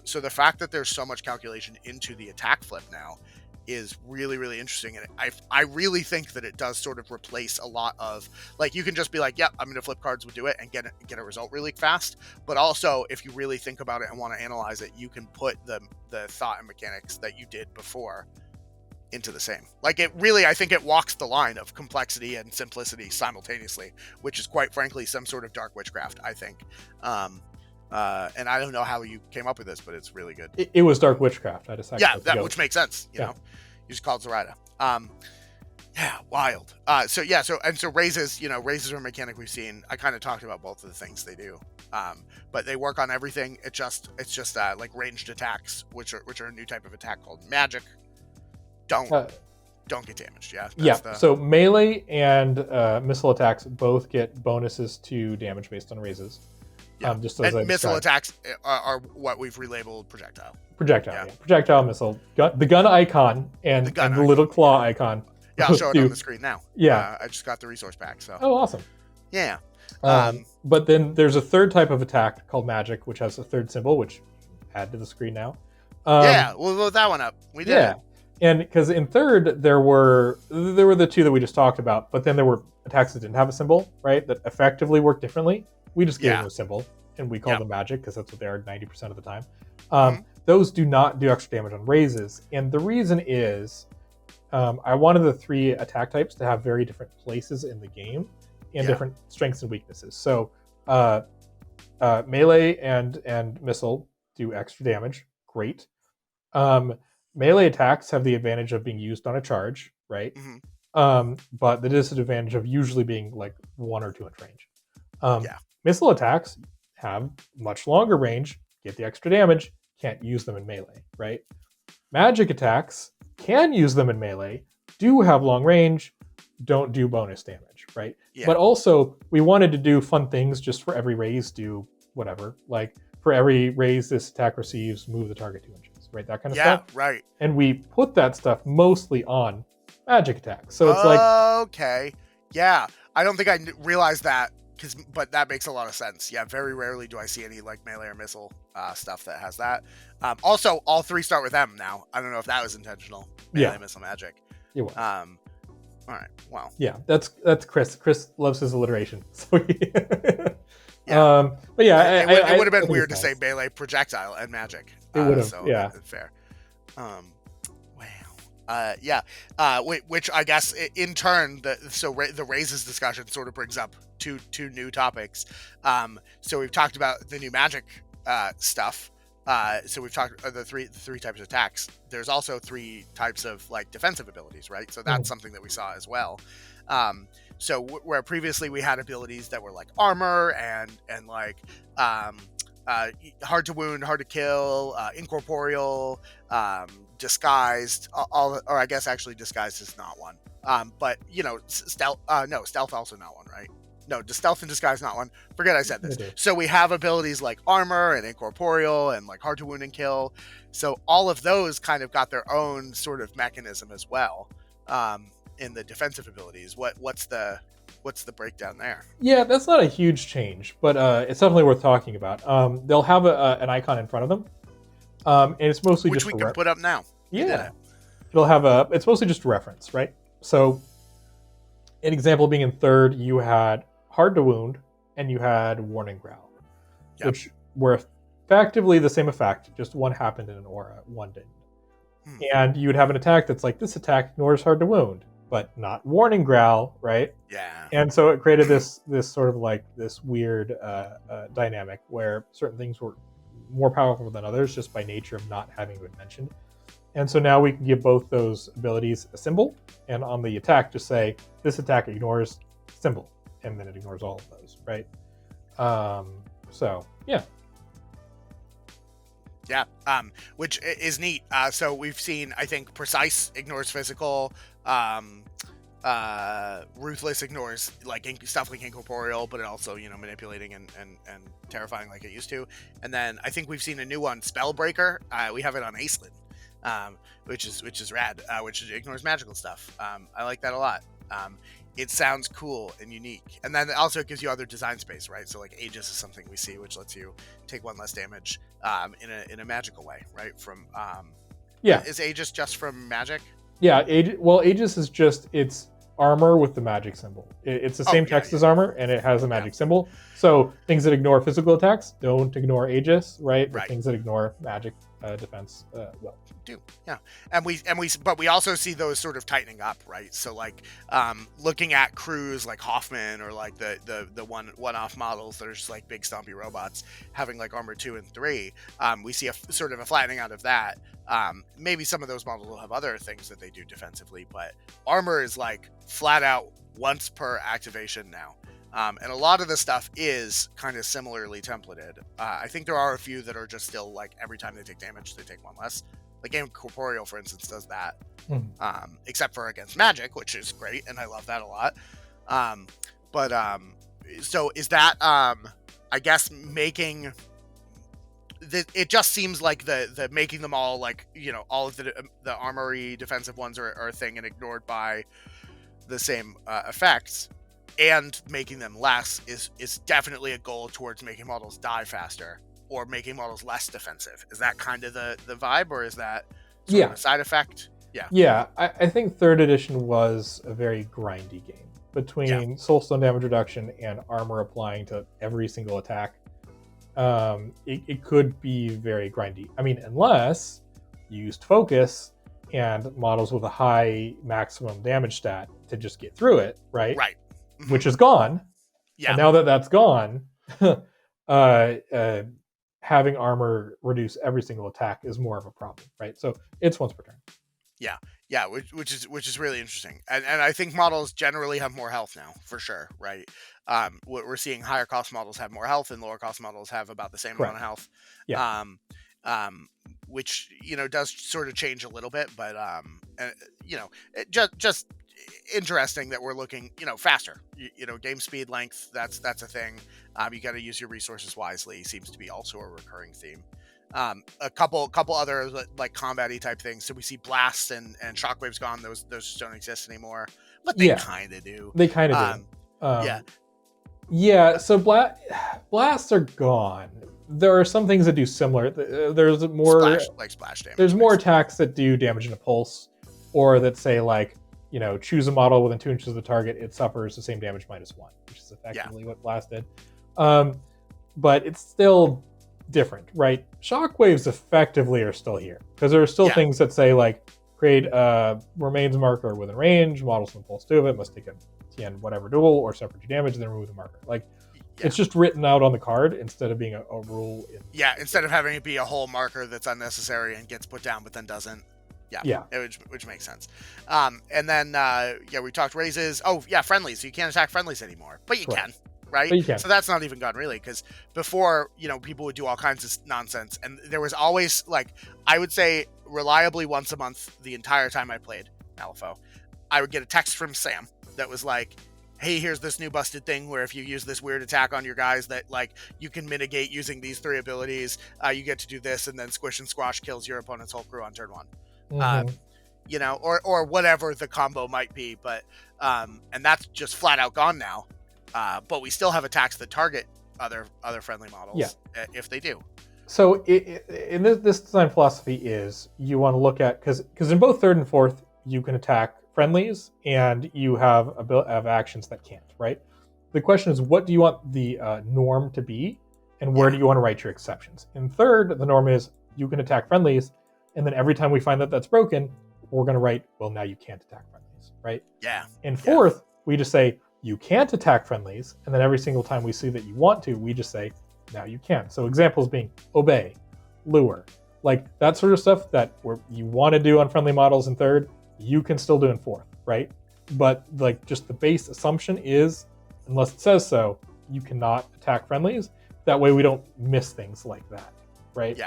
So the fact that there's so much calculation into the attack flip now is really, really interesting. And I really think that it does sort of replace a lot of, like, you can just be like, yep, I'm going to flip cards, we'll do it, and get a result really fast. But also, if you really think about it and want to analyze it, you can put the thought and mechanics that you did before into the same. Like, it really, I think it walks the line of complexity and simplicity simultaneously, which is quite frankly some sort of dark witchcraft, I think. And I don't know how you came up with this, but it's really good. It was dark witchcraft. I decided. Yeah, which makes sense. You know, you just called Zoraida. Yeah, wild. So raises are a mechanic we've seen. I kind of talked about both of the things they do. But they work on everything. It's just like ranged attacks, which are a new type of attack called magic. Don't get damaged. So melee and missile attacks both get bonuses to damage based on raises. Yeah. And missile attacks are what we've relabeled projectile. Projectile missile. The gun icon and the little claw icon. Yeah, I'll show it on the screen now. Yeah. I just got the resource pack. So. Oh, awesome. Yeah. But then there's a third type of attack called magic, which has a third symbol, which add to the screen now. We'll load that one up. We did. Yeah. And because in third, there were the two that we just talked about, but then there were attacks that didn't have a symbol, right? That effectively work differently. We just gave them a symbol, and we call them magic because that's what they are 90% of the time. Those do not do extra damage on raises. And the reason is I wanted the 3 attack types to have very different places in the game and different strengths and weaknesses. So melee and missile do extra damage. Great. Melee attacks have the advantage of being used on a charge, right? But the disadvantage of usually being like 1 or 2 inch range. Missile attacks have much longer range, get the extra damage, can't use them in melee, right? Magic attacks can use them in melee, do have long range, don't do bonus damage, right? But also, we wanted to do fun things just for every raise, do whatever. Like, for every raise this attack receives, move the target 2 inches, right? That kind of stuff. Yeah, right. And we put that stuff mostly on magic attacks. So it's like... Okay. Yeah. I don't think I realized that, but that makes a lot of sense. Yeah, very rarely do I see any like melee or missile stuff that has that. Also, all 3 start with M now. I don't know if that was intentional. Melee, missile, magic. It was. All right. Well. Yeah, that's Chris. Chris loves his alliteration. So Yeah. But yeah, it would have been I think weird to it's say nice. melee projectile and magic. It would have, So yeah. that's fair. Wow. Yeah. Which I guess in turn, the raises discussion sort of brings up two new topics. So we've talked about the new magic stuff. So we've talked the three types of attacks. There's also 3 types of like defensive abilities, right? So that's something that we saw as well. So where previously we had abilities that were like armor and like hard to wound, hard to kill, incorporeal, disguised, or I guess actually disguised is not one. But you know, stealth. No, stealth also not one, right? No, stealth and disguise not one. Forget I said this. So we have abilities like armor and incorporeal and like hard to wound and kill. So all of those kind of got their own sort of mechanism as well. In the defensive abilities, what's the breakdown there? Yeah, that's not a huge change, but it's definitely worth talking about. They'll have an icon in front of them, and it's mostly which just we can put up now. Yeah, it'll have it's mostly just reference, right? So, an example being in third, you had hard to wound and you had warning growl, which were effectively the same effect, just one happened in an aura, one didn't. And you would have an attack that's like, this attack ignores hard to wound, but not warning growl, right? Yeah. And so it created this sort of like this weird dynamic where certain things were more powerful than others just by nature of not having been mentioned. And so now we can give both those abilities a symbol, and on the attack just say, this attack ignores symbol, and then it ignores all of those, right? So, yeah. Yeah, which is neat. So we've seen, I think, precise ignores physical, ruthless ignores like stuff like incorporeal, but it also, you know, manipulating and terrifying like it used to. And then I think we've seen a new one, Spellbreaker. We have it on Acelin, which is rad, which ignores magical stuff. I like that a lot. It sounds cool and unique, and then also it gives you other design space, right? So like Aegis is something we see, which lets you take 1 less damage in a magical way, right? From is Aegis just from magic? Yeah, Aegis is just it's armor with the magic symbol. It's the same text as armor, and it has a magic symbol. So things that ignore physical attacks don't ignore Aegis, right? But things that ignore magic defense will do. Yeah, but we also see those sort of tightening up, right? So like looking at crews like Hoffman or like the one-off models that are just like big stompy robots having like armor 2 and 3, we see a sort of a flattening out of that. Maybe some of those models will have other things that they do defensively, but armor is like flat out once per activation now. And a lot of the stuff is kind of similarly templated. I think there are a few that are just still like every time they take damage, they take 1 less. Like Incorporeal, for instance, does that. Except for against magic, which is great, and I love that a lot. So is that, I guess, making... It just seems like the making them all like, you know, all of the armory defensive ones are a thing and ignored by the same effects, and making them less is definitely a goal towards making models die faster or making models less defensive. Is that kind of the vibe, or is that sort of a side effect? Yeah, I think 3rd edition was a very grindy game between soulstone damage reduction and armor applying to every single attack. It could be very grindy. I mean, unless you used focus and models with a high maximum damage stat to just get through it, right? Right. Which is gone. Yeah. And now that that's gone, having armor reduce every single attack is more of a problem, right? So it's once per turn. Yeah, which is really interesting, and I think models generally have more health now, for sure, right? We're seeing higher cost models have more health, and lower cost models have about the same amount of health. Yeah. Which, you know, does sort of change a little bit, but you know, it just interesting that we're looking, you know, faster. You know, game speed, length, that's a thing. You got to use your resources wisely. Seems to be also a recurring theme. A couple other like combat-y type things. So we see blasts and shockwaves gone. Those just don't exist anymore, but they kind of do. They kind of do. Yeah. So blasts are gone. There are some things that do similar. There's more splash damage. There's more attacks that do damage in a pulse, or that say like choose a model within 2 inches of the target, it suffers the same damage -1, which is effectively what Blast did. But it's still different, right? Shockwaves effectively are still here because there are still things that say like create a remains marker within range, models from pulse 2 of it must take a TN whatever duel or suffer 2 damage and then remove the marker. Like it's just written out on the card instead of being a rule. Instead of having it be a whole marker that's unnecessary and gets put down but then doesn't. Which makes sense. And then we talked raises. Oh yeah, friendlies. So you can't attack friendlies anymore, but you can. Right? But you can. So that's not even gone really, because before, people would do all kinds of nonsense, and there was always, like, I would say reliably once a month the entire time I played Malifaux, I would get a text from Sam that was like, hey, here's this new busted thing where if you use this weird attack on your guys that, like, you can mitigate using these 3 abilities, you get to do this, and then Squish and Squash kills your opponent's whole crew on turn 1. Or whatever the combo might be, but and that's just flat out gone now. But we still have attacks that target other friendly models if they do. So in this design philosophy is you want to look at, because in both 3rd and 4th you can attack friendlies and you have actions that can't, right? The question is, what do you want the norm to be, and where do you want to write your exceptions? In 3rd, the norm is you can attack friendlies, and then every time we find that that's broken, we're going to write, well, now you can't attack friendlies, right? Yeah. In 4th, we just say you can't attack friendlies, and then every single time we see that you want to, we just say, now you can. So examples being obey, lure, like that sort of stuff that you want to do on friendly models in 3rd, you can still do in 4th, right? But like just the base assumption is, unless it says so, you cannot attack friendlies. That way we don't miss things like that, right?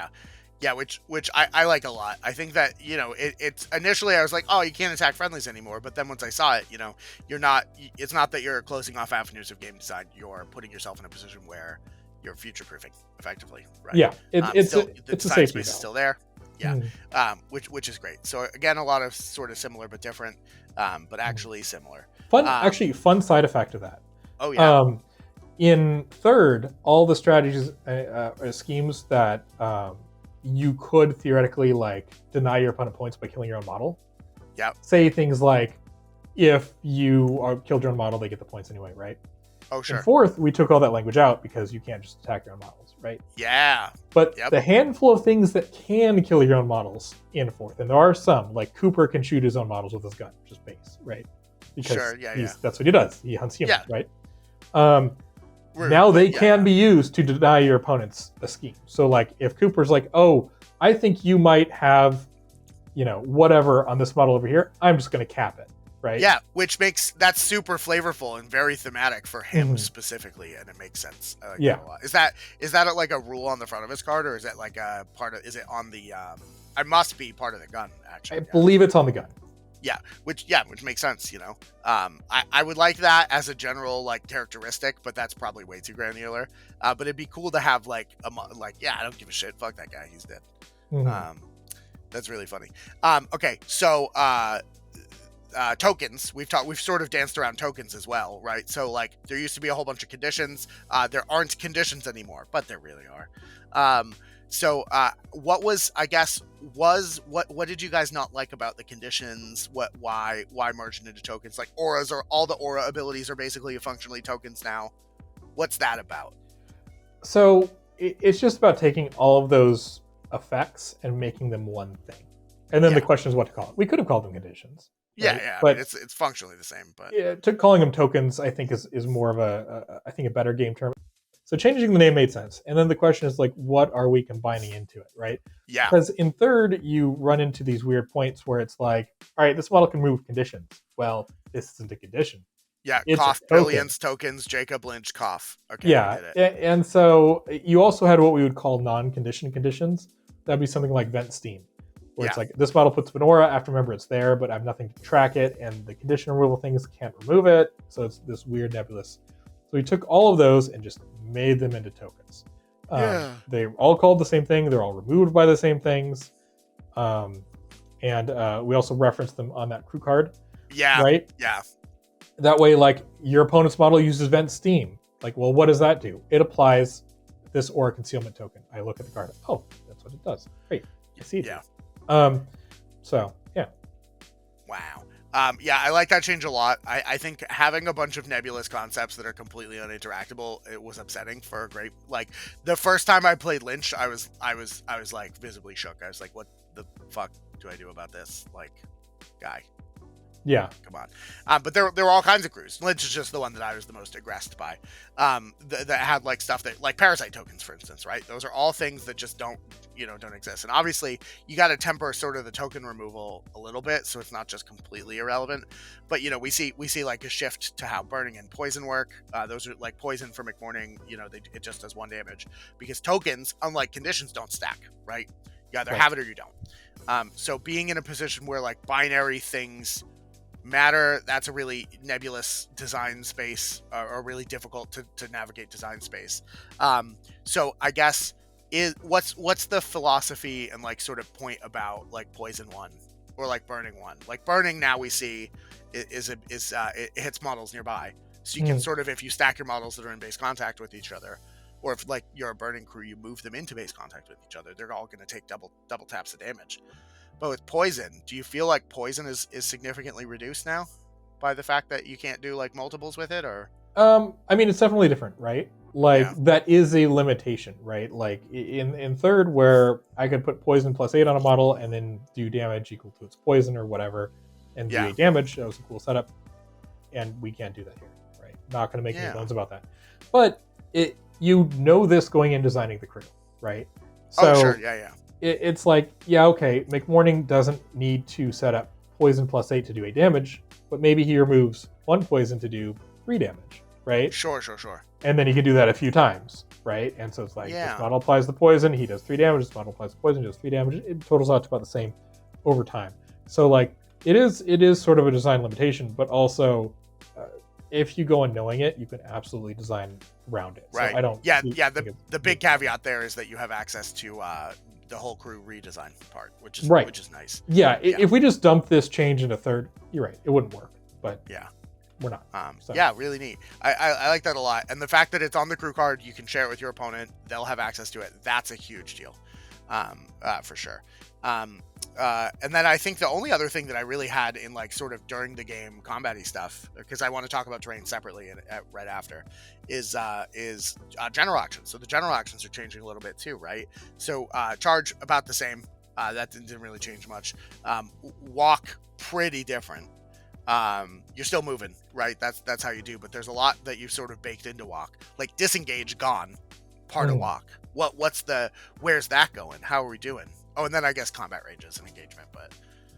Yeah, which I like a lot. I think that, it's initially I was like, oh, you can't attack friendlies anymore. But then once I saw it, it's not that you're closing off avenues of game design. You're putting yourself in a position where you're future-proofing effectively, right? Yeah, it's the a design safety space is valve. still there. Yeah, which is great. So again, a lot of sort of similar but different, but actually similar. Fun side effect of that. Oh yeah. In 3rd, all the strategies schemes that you could theoretically like deny your opponent points by killing your own model. Yeah. Say things like, if you killed your own model, they get the points anyway, right? Oh sure. In 4th, we took all that language out because you can't just attack your own models, right? Yeah. But the handful of things that can kill your own models in 4th, and there are some, like Cooper can shoot his own models with his gun, just base, right? Because that's what he does. He hunts humans, right? Now they can be used to deny your opponents a scheme. So like if Cooper's like, oh, I think you might have, whatever on this model over here, I'm just going to cap it, right? Yeah, which makes that's super flavorful and very thematic for him specifically, and it makes sense. I like that a lot. Is that like a rule on the front of his card, or is it like a part of? Is it on the? It must be part of the gun, actually. I believe it's on the gun. Yeah, which makes sense, I would like that as a general like characteristic, but that's probably way too granular. But it'd be cool to have like I don't give a shit, fuck that guy, he's dead. That's really funny. Okay, so tokens, we've sort of danced around tokens as well, right? So like there used to be a whole bunch of conditions. There aren't conditions anymore, but there really are. So what did you guys not like about the conditions? Why merge it into tokens? Like auras, or all the aura abilities are basically functionally tokens now. What's that about? So it's just about taking all of those effects and making them one thing. And then the question is what to call it. We could have called them conditions. Right? But I mean, it's functionally the same. But calling them tokens, I think is more of a better game term. So changing the name made sense. And then the question is like, what are we combining into it, right? Yeah. Because in 3rd, you run into these weird points where it's like, all right, this model can remove conditions. Well, this isn't a condition. Yeah, cough, brilliance, tokens, Jacob Lynch, cough. Okay, yeah, and so you also had what we would call non-condition conditions. That'd be something like vent steam, where it's like, this model puts an aura, I have to remember it's there, but I have nothing to track it, and the condition removal things can't remove it, so it's this weird nebulous. So we took all of those and just made them into tokens. They're all called the same thing. They're all removed by the same things. And we also referenced them on that crew card. Yeah. Right? Yeah. That way, like, your opponent's model uses vent steam. Like, well, what does that do? It applies this aura concealment token. I look at the card. Oh, that's what it does. Great. I see it. Yeah. So, yeah. Wow. Yeah, I like that change a lot. I think having a bunch of nebulous concepts that are completely uninteractable, it was upsetting for a great, like, the first time I played Lynch, I was like visibly shook. I was like, what the fuck do I do about this, like, guy? Yeah. Come on. But there were all kinds of crews. Lynch is just the one that I was the most aggressed by. That had like stuff that, like parasite tokens, for instance, right? Those are all things that just don't exist. And obviously you got to temper sort of the token removal a little bit, so it's not just completely irrelevant. But we see like a shift to how burning and poison work. Those are like poison for McMorning. It just does 1 damage because tokens, unlike conditions, don't stack, right? You either have it or you don't. So being in a position where like binary things matter, that's a really nebulous design space, or really difficult to navigate design space. So I guess what's the philosophy and like sort of point about like poison 1 or like burning 1? Like burning now we see it hits models nearby, so you can sort of, if you stack your models that are in base contact with each other, or if like you're a burning crew, you move them into base contact with each other, they're all going to take double taps of damage. But with poison, do you feel like poison is significantly reduced now by the fact that you can't do like multiples with it, or? I mean, it's definitely different, right? Like that is a limitation, right? Like in third, where I could put poison +8 on a model and then do damage equal to its poison or whatever, and do 8 damage. That was a cool setup, and we can't do that here, right? Not going to make any bones about that. But this going in designing the crew, right? So, sure, it's like, okay, McMorning doesn't need to set up poison +8 to do 8 damage, but maybe he removes 1 poison to do 3 damage, right? Sure. And then he can do that a few times, right? And so it's like, this model applies the poison, he does 3 damage, this model applies the poison, he does 3 damage. It totals out to about the same over time. So like, it is sort of a design limitation, but also, if you go in knowing it, you can absolutely design around it. Right. So I don't. The big caveat there is that you have access to the whole crew redesign part, which is nice. Yeah. If we just dump this change into third, you're right, it wouldn't work. But we're not. Really neat. I like that a lot, and the fact that it's on the crew card, you can share it with your opponent. They'll have access to it. That's a huge deal, for sure. And then I think the only other thing that I really had in like sort of during the game combat-y stuff, because I want to talk about terrain separately right after, is general actions. So the general actions are changing a little bit too, right? So charge about the same. That didn't really change much. Walk pretty different. You're still moving, right? That's how you do. But there's a lot that you've sort of baked into walk, like disengage gone, part of walk. Where's that going? How are we doing? Oh, and then I guess combat ranges and engagement, but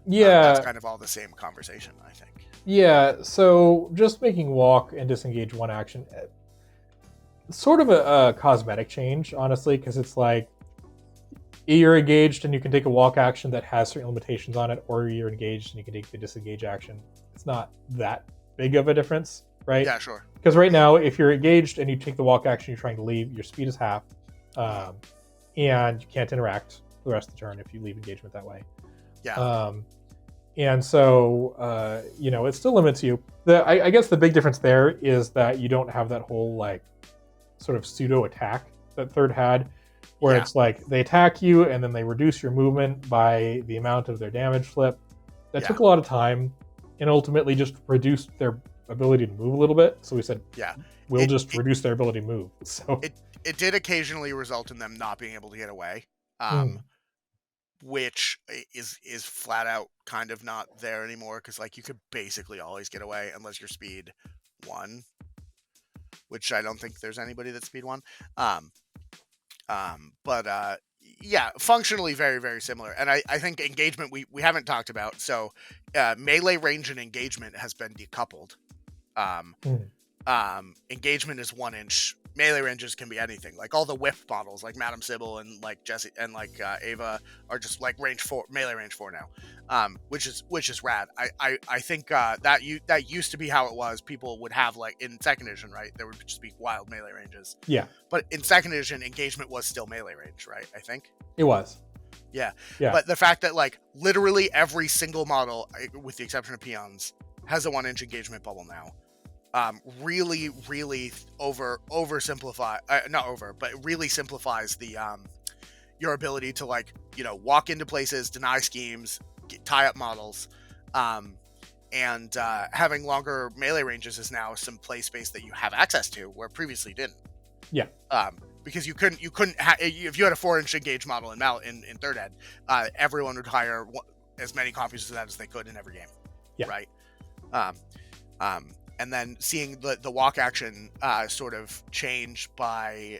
that's kind of all the same conversation, I think. Yeah, so just making walk and disengage 1 action, sort of a cosmetic change, honestly, because it's like you're engaged and you can take a walk action that has certain limitations on it, or you're engaged and you can take the disengage action. It's not that big of a difference, right? Yeah, sure. Because right now, if you're engaged and you take the walk action, you're trying to leave, your speed is half, and you can't interact the rest of the turn if you leave engagement that way. And so it still limits you. I guess the big difference there is that you don't have that whole like sort of pseudo attack that third had, where it's like they attack you and then they reduce your movement by the amount of their damage flip. That took a lot of time and ultimately just reduced their ability to move a little bit. So we said, we'll just reduce their ability to move. So it did occasionally result in them not being able to get away. Which is flat out kind of not there anymore, because like you could basically always get away unless you're speed 1, which I don't think there's anybody that's speed 1. But functionally very, very similar. And I think engagement we haven't talked about. So melee range and engagement has been decoupled. Engagement is 1 inch. Melee ranges can be anything. Like all the whip models, like Madame Sybil and like Jessie and like Ava, are just like melee range 4 now, which is rad. I think that used to be how it was. People would have like in second edition, right? There would just be wild melee ranges. Yeah. But in second edition, engagement was still melee range, right? I think it was. Yeah. But the fact that like literally every single model, with the exception of peons, has a 1 inch engagement bubble now. Really oversimplify, but really simplifies the your ability to walk into places, deny schemes, tie up models, and having longer melee ranges is now some play space that you have access to where previously didn't. Yeah. Because you couldn't if you had a 4-inch engage model in third ed, everyone would hire as many copies of that as they could in every game. Yeah. Right. And then seeing the walk action sort of change by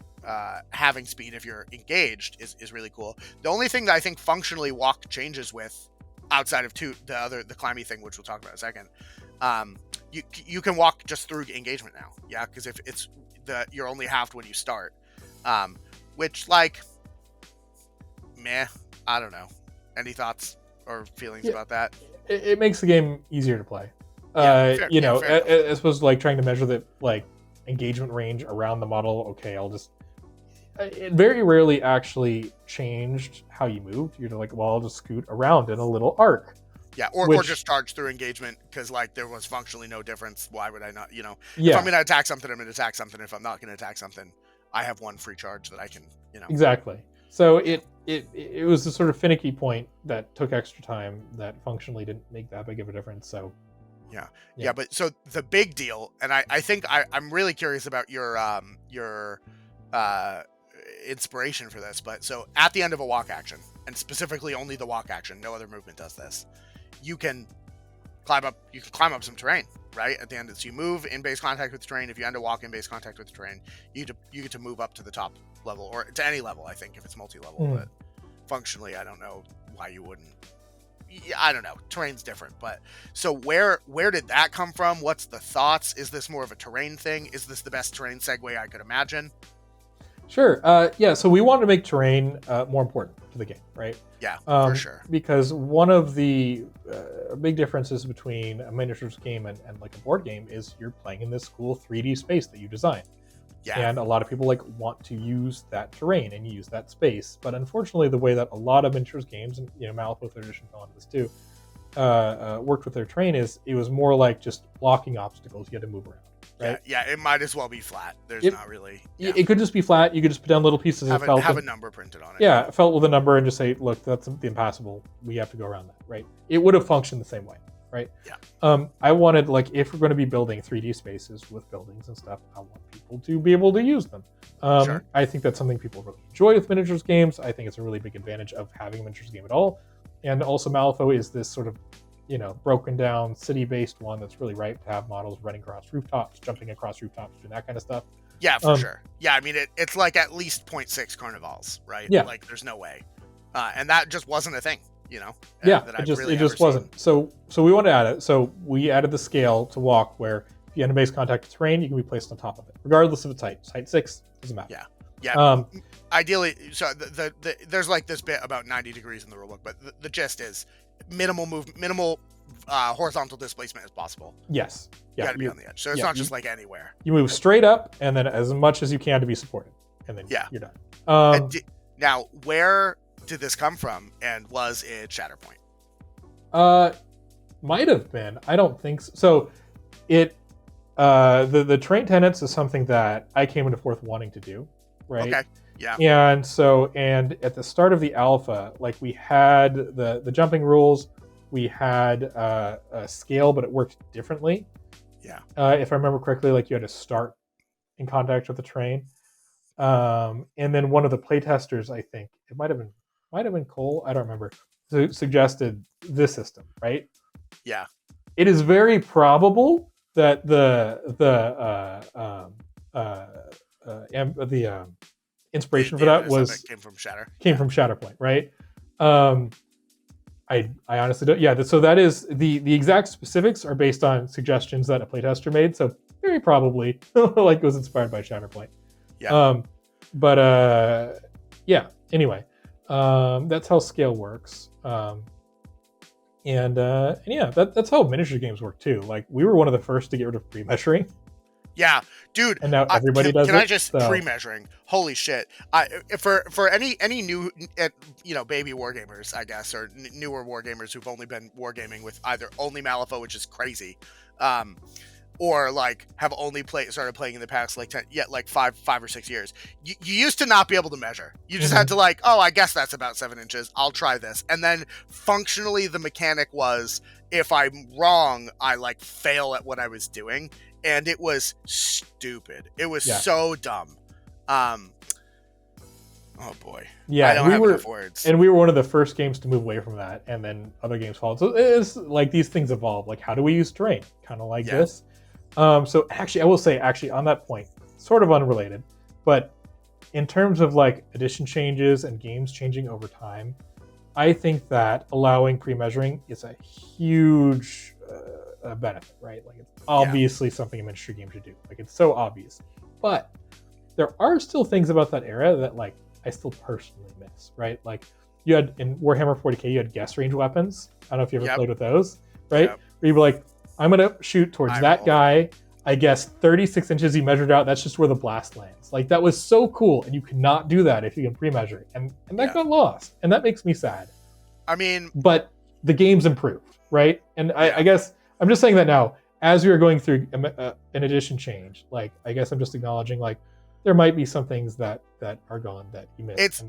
having speed if you're engaged is really cool. The only thing that I think functionally walk changes with, outside of the climby thing, which we'll talk about in a second, you can walk just through engagement now. Yeah, because if it's you're only halved when you start, which like, meh, I don't know. Any thoughts or feelings about that? It makes the game easier to play. Fair as opposed to like trying to measure the like engagement range around the model. Okay, it very rarely actually changed how you moved. You're like, well, I'll just scoot around in a little arc. Yeah, or just charge through engagement, because like there was functionally no difference. Why would I not? If I'm going to attack something, I'm going to attack something. If I'm not going to attack something, I have one free charge that I can, Exactly. So it was a sort of finicky point that took extra time that functionally didn't make that big of a difference. So yeah. But so the big deal, and I think I'm really curious about your inspiration for this. But so at the end of a walk action, and specifically only the walk action, no other movement does this, you can climb up some terrain, right? At the end, so you move in base contact with the terrain. If you end a walk in base contact with the terrain, you get to move up to the top level, or to any level, I think, if it's multi-level. But functionally, I don't know why you wouldn't. I don't know. Terrain's different, but so where did that come from? What's the thoughts? Is this more of a terrain thing? Is this the best terrain segue I could imagine? Sure. So we wanted to make terrain more important to the game, right? Yeah, for sure. Because one of the big differences between a miniatures game and like a board game is you're playing in this cool 3D space that you design. Yeah. And a lot of people like want to use that terrain and use that space. But unfortunately, the way that a lot of miniatures games, and Malifaux 3rd Edition fell into this too, worked with their terrain is it was more like just blocking obstacles. You had to move around. Right? Yeah, it might as well be flat. There's not really. Yeah. It could just be flat. You could just put down little pieces of felt. Have a number printed on it. Yeah, felt with a number and just say, look, that's the impassable. We have to go around that, right? It would have functioned the same way, right? Yeah. I wanted, like, if we're going to be building 3D spaces with buildings and stuff, I want people to be able to use them. Sure. I think that's something people really enjoy with miniatures games. I think it's a really big advantage of having a miniatures game at all. And also Malifaux is this sort of broken down city-based one that's really ripe to have models running across rooftops, jumping across rooftops, doing that kind of stuff. Yeah, for sure. Yeah, I mean, it's like at least 0.6 carnivals, right? Yeah. Like, there's no way. And that just wasn't a thing, Yeah, that it just wasn't. So we wanted to add it. So we added the scale to walk, where if you end a base contact with terrain, you can be placed on top of it, regardless of its height. Height 6 doesn't matter. Yeah. Ideally, so there's like this bit about 90 degrees in the rulebook, but the gist is minimal horizontal displacement as possible. Yes. You got to be on the edge, so it's not just like anywhere. You move straight up, and then as much as you can to be supported, and then you're done. Now, where did this come from, and was it Shatterpoint? Might have been. I don't think so. So it the terrain tenets is something that I came into Fourth wanting to do, right? Okay. Yeah. And at the start of the alpha, like, we had the jumping rules, we had a scale, but it worked differently. Yeah. If I remember correctly, like, you had to start in contact with the terrain. And then one of the playtesters, I think it might have been Cole, I don't remember, suggested this system, right? Yeah. It is very probable that the inspiration for that came from Shatterpoint, right? I honestly don't. Yeah, so that is the exact specifics are based on suggestions that a playtester made. So very probably, like, it was inspired by Shatterpoint. Yeah. Anyway, that's how scale works. That's how miniature games work too. Like, we were one of the first to get rid of pre-measuring. Yeah, dude. And now everybody does it. Can I just pre-measuring? Holy shit! For any new baby wargamers, I guess, or newer wargamers who've only been wargaming with either only Malifaux, which is crazy, or like have only started playing in the past like 5 or 6 years. You used to not be able to measure. You just had to I guess that's about 7 inches. I'll try this, and then functionally the mechanic was if I'm wrong, I like fail at what I was doing, and it was stupid. It was so dumb. Oh boy. Yeah, I don't have enough words. And we were one of the first games to move away from that, and then other games followed. So it's like these things evolve. Like, how do we use terrain? Kind of like this. So actually, I will say, on that point, sort of unrelated, but in terms of like edition changes and games changing over time, I think that allowing pre-measuring is a huge benefit, right? Like, it's obviously something a miniature game should do. Like, it's so obvious. But there are still things about that era that like I still personally miss, right? Like, you had in Warhammer 40k, you had guess range weapons. I don't know if you ever played with those, right? Where you'd be like, I'm going to shoot towards that guy. I guess 36 inches he measured out. That's just where the blast lands. Like, that was so cool. And you cannot do that if you can pre-measure it. And that got lost. And that makes me sad. I mean... But the game's improved, right? And I guess I'm just saying that now. As we are going through an edition change, like, I guess I'm just acknowledging, like, there might be some things that are gone that you missed.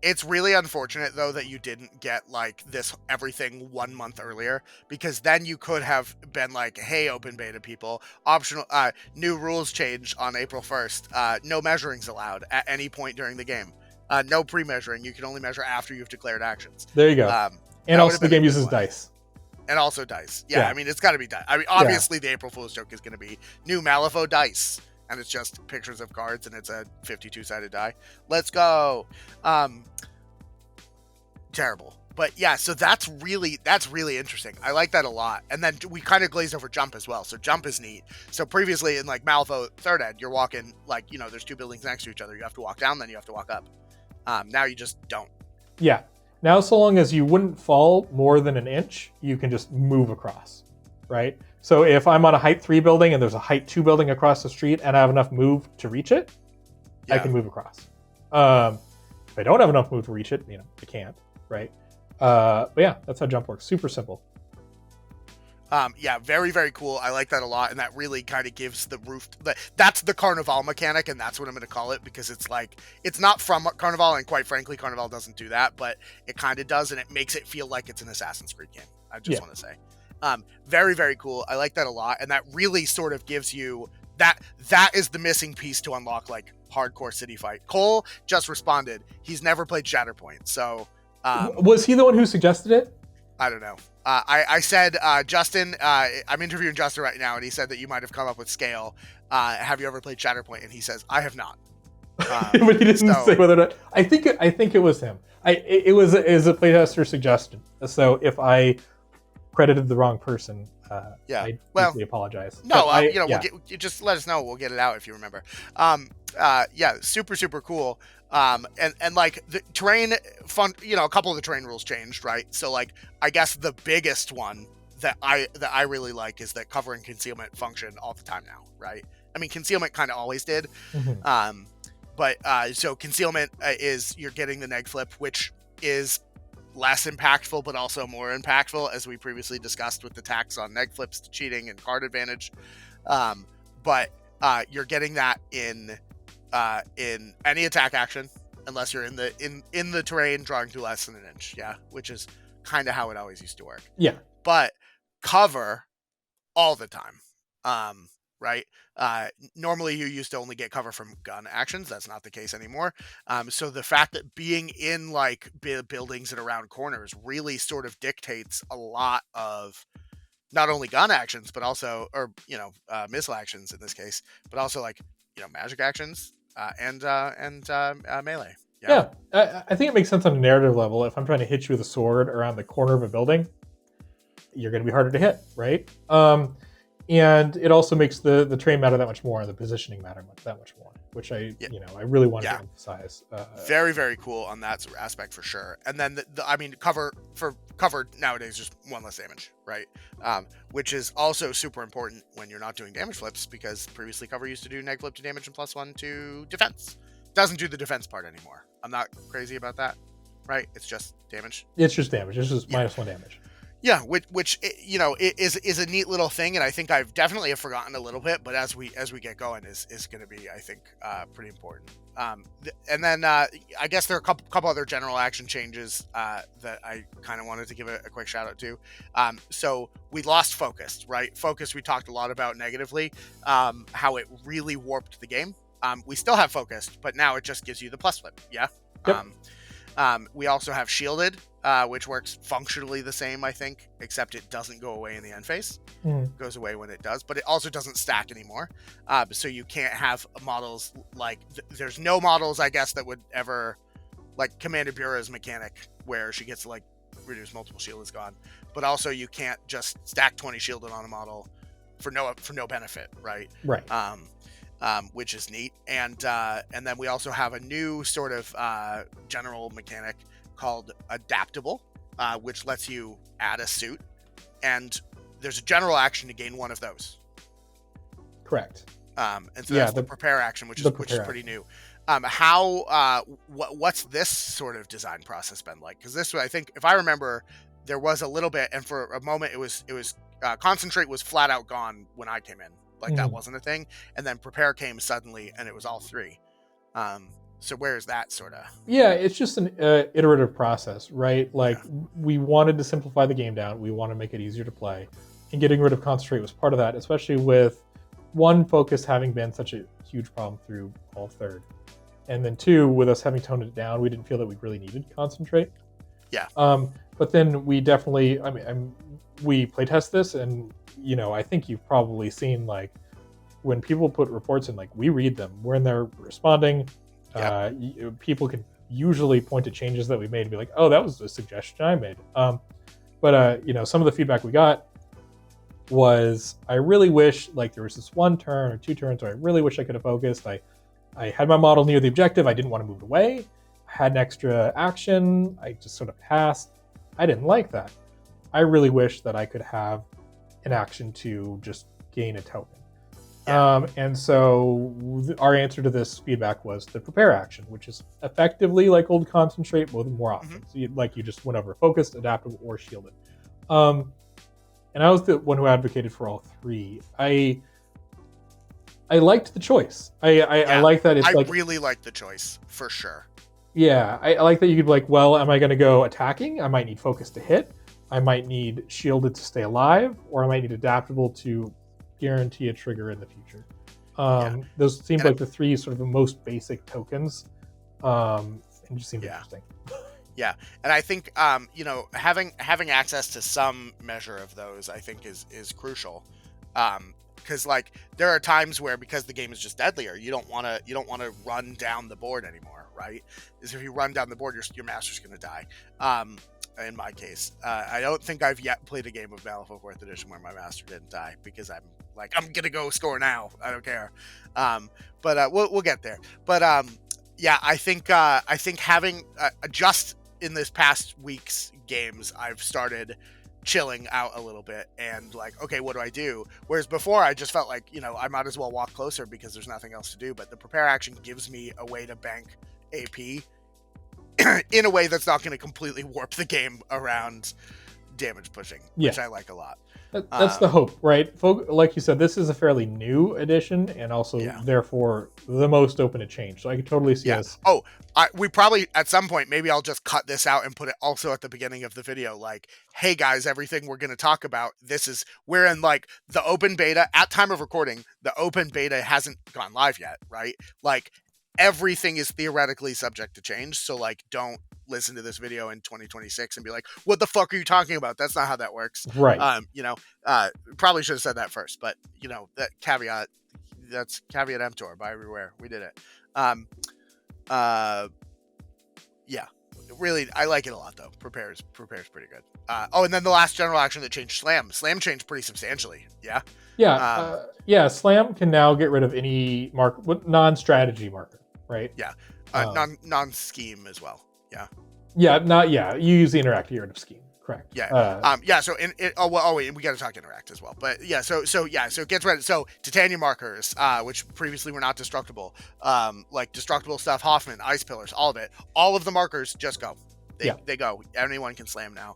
It's really unfortunate, though, that you didn't get, like, this everything 1 month earlier, because then you could have been like, hey, open beta people, optional, new rules change on April 1st, no measuring's allowed at any point during the game, no pre-measuring, you can only measure after you've declared actions. There you go. And also the game uses dice. And also dice. Yeah, I mean, it's got to be dice. I mean, obviously the April Fool's joke is going to be new Malifaux dice. And it's just pictures of cards, and it's a 52-sided die. Let's go. Terrible. But yeah, so that's really interesting. I like that a lot. And then we kind of glazed over jump as well. So jump is neat. So previously in like Malifaux 3rd Ed, you're walking like, you know, there's two buildings next to each other. You have to walk down, then you have to walk up. Now you just don't. Yeah. Now, so long as you wouldn't fall more than an inch, you can just move across, right? So if I'm on a height 3 building and there's a height 2 building across the street and I have enough move to reach it, I can move across. If I don't have enough move to reach it, you know, I can't, right? But yeah, that's how jump works. Super simple. Yeah, very, very cool. I like that a lot, and that really kind of gives the roof... That's the Carnival mechanic, and that's what I'm going to call it, because it's like... It's not from Carnival, and quite frankly, Carnival doesn't do that, but it kind of does, and it makes it feel like it's an Assassin's Creed game. I just want to say. Very, very cool. I like that a lot, and that really sort of gives you... That is the missing piece to unlock, like, hardcore city fight. Cole just responded. He's never played Shatterpoint, so... Was he the one who suggested it? I don't know. I said, Justin, I'm interviewing Justin right now, and he said that you might have come up with Scale. Have you ever played Shatterpoint? And he says, I have not. But he didn't say whether or not. I think it was him. It was a playtester suggestion. So if I credited the wrong person, I deeply apologize. No, you just let us know. We'll get it out if you remember. Yeah, super, super cool. And like the terrain fun, you know, a couple of the terrain rules changed, right? So like, I guess the biggest one that I really like is that cover and concealment function all the time now, right? I mean, concealment kind of always did. Mm-hmm. But so concealment is you're getting the neg flip, which is less impactful, but also more impactful, as we previously discussed with the tax on neg flips to cheating and card advantage. But you're getting that in any attack action, unless you're in the terrain drawing to less than an inch. Yeah, which is kind of how it always used to work. Yeah, but cover all the time. Right? Normally you used to only get cover from gun actions. That's not the case anymore. So the fact that being in like buildings and around corners really sort of dictates a lot of not only gun actions, but also, or, you know, missile actions in this case, but also like, you know, magic actions and melee. Yeah. I think it makes sense on a narrative level. If I'm trying to hit you with a sword around the corner of a building, you're going to be harder to hit, right? And it also makes the terrain matter that much more, and the positioning matter that much more, which I really wanted to emphasize. Very, very cool on that aspect for sure. And then I mean, cover nowadays just one less damage, right? Which is also super important when you're not doing damage flips, because previously cover used to do neg flip to damage and +1 to defense. Doesn't do the defense part anymore. I'm not crazy about that, right? It's just damage. It's just damage. It's just -1 damage. Yeah, which is a neat little thing, and I think I've definitely have forgotten a little bit, but as we get going, is going to be, I think, pretty important. And then I guess there are a couple other general action changes that I kind of wanted to give a quick shout out to. So we lost focus, right? Focus we talked a lot about negatively, how it really warped the game. We still have focused, but now it just gives you the plus flip. Yeah. Yep. We also have shielded, which works functionally the same, I think, except it doesn't go away in the end phase. It goes away when it does, but it also doesn't stack anymore. So you can't have models like there's no models, I guess, that would ever like Commander Bura's mechanic where she gets to like reduce multiple shield is gone, but also you can't just stack 20 shielded on a model for no benefit, right? Right. Which is neat. And then we also have a new sort of general mechanic called adaptable, which lets you add a suit, and there's a general action to gain one of those. Correct. And so that's the prepare action, which is pretty new. What's this sort of design process been like? Because this, I think, if I remember, there was a little bit, and for a moment it was concentrate was flat out gone when I came in. Like that wasn't a thing, and then prepare came suddenly, and it was all three. So where is that sort of? Yeah, it's just an iterative process, right? Like we wanted to simplify the game down. We want to make it easier to play, and getting rid of concentrate was part of that, especially with one, focus having been such a huge problem through all third, and then two, with us having toned it down, we didn't feel that we really needed concentrate. Yeah. But then we definitely, we playtest this, and I think you've probably seen like when people put reports in, like we read them, we're in there responding. Yep. People can usually point to changes that we made and be like, "Oh, that was a suggestion I made." But some of the feedback we got was, "I really wish like there was this one turn or two turns where I really wish I could have focused. I had my model near the objective. I didn't want to move it away. I had an extra action. I just sort of passed. I didn't like that. I really wish that I could have an action to just gain a token." Yeah. And so our answer to this feedback was the prepare action, which is effectively like old concentrate, but more often. So you just went over focused, adaptable, or shielded. And I was the one who advocated for all three. I liked the choice. I like that it's like... I really like the choice, for sure. Yeah, I like that you could be like, well, am I going to go attacking? I might need focus to hit. I might need shielded to stay alive, or I might need adaptable to guarantee a trigger in the future. Those seem like the three sort of the most basic tokens, and just seemed interesting. Yeah, and I think having access to some measure of those, I think is crucial. Because like there are times where, because the game is just deadlier, you don't want to run down the board anymore, right? Because if you run down the board, your master's going to die. In my case, I don't think I've yet played a game of Malifaux 4th Edition where my master didn't die, because I'm gonna go score now. I don't care. But we'll get there. But I think having just in this past week's games, I've started chilling out a little bit and like, okay, what do I do? Whereas before I just felt like, I might as well walk closer because there's nothing else to do. But the prepare action gives me a way to bank AP in a way that's not going to completely warp the game around damage pushing, which I like a lot. That's the hope, right? Like you said, this is a fairly new edition, and also therefore the most open to change. So I could totally see this. Oh, we probably at some point, maybe I'll just cut this out and put it also at the beginning of the video. Like, hey guys, everything we're going to talk about, we're in like the open beta at time of recording. The open beta hasn't gone live yet, right? Like, everything is theoretically subject to change. So like, don't listen to this video in 2026 and be like, what the fuck are you talking about? That's not how that works. Right. Probably should have said that first, but that caveat, that's caveat emptor, buy everywhere. We did it. Really, I like it a lot though. Prepares pretty good. And then the last general action that changed Slam changed pretty substantially. Slam can now get rid of any non-strategy marker, right? Non-scheme as well. You use the interactive scheme, correct? So we got to talk interact as well, but so it gets rid of Titania markers, which previously were not destructible, like destructible stuff, Hoffman, ice pillars, all of it, all of the markers just go. They go. Anyone can slam now.